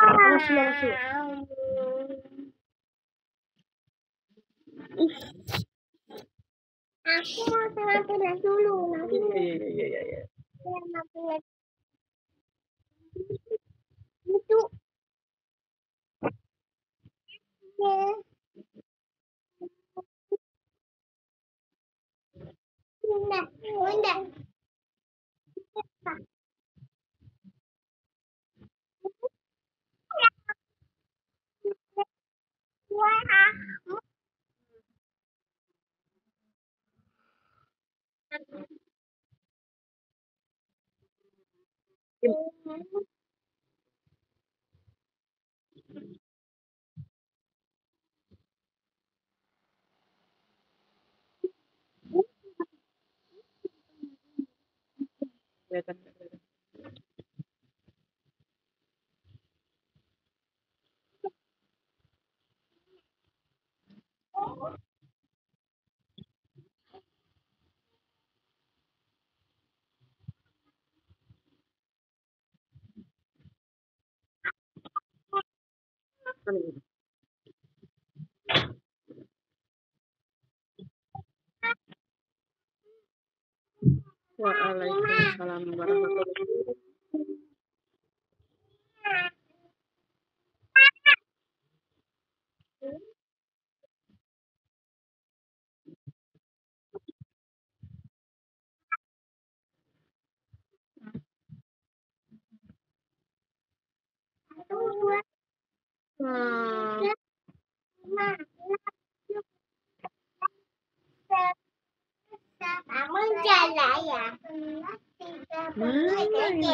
awas dulu. Aku mau sama Pilar dulu. Nanti iya, iya, iya, iya. Sama Pilar itu ya. Bunda, bunda. Wah, kelihatan. Waalaikumsalam warahmatullahi wabarakatuh. Hmm. Kamu jalan ya? Mana ini?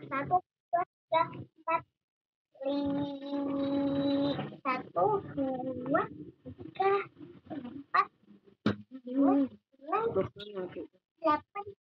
Satu, dua, tiga, empat, satu, dua, tiga, empat, lima, enam, Bukan lagi. 8,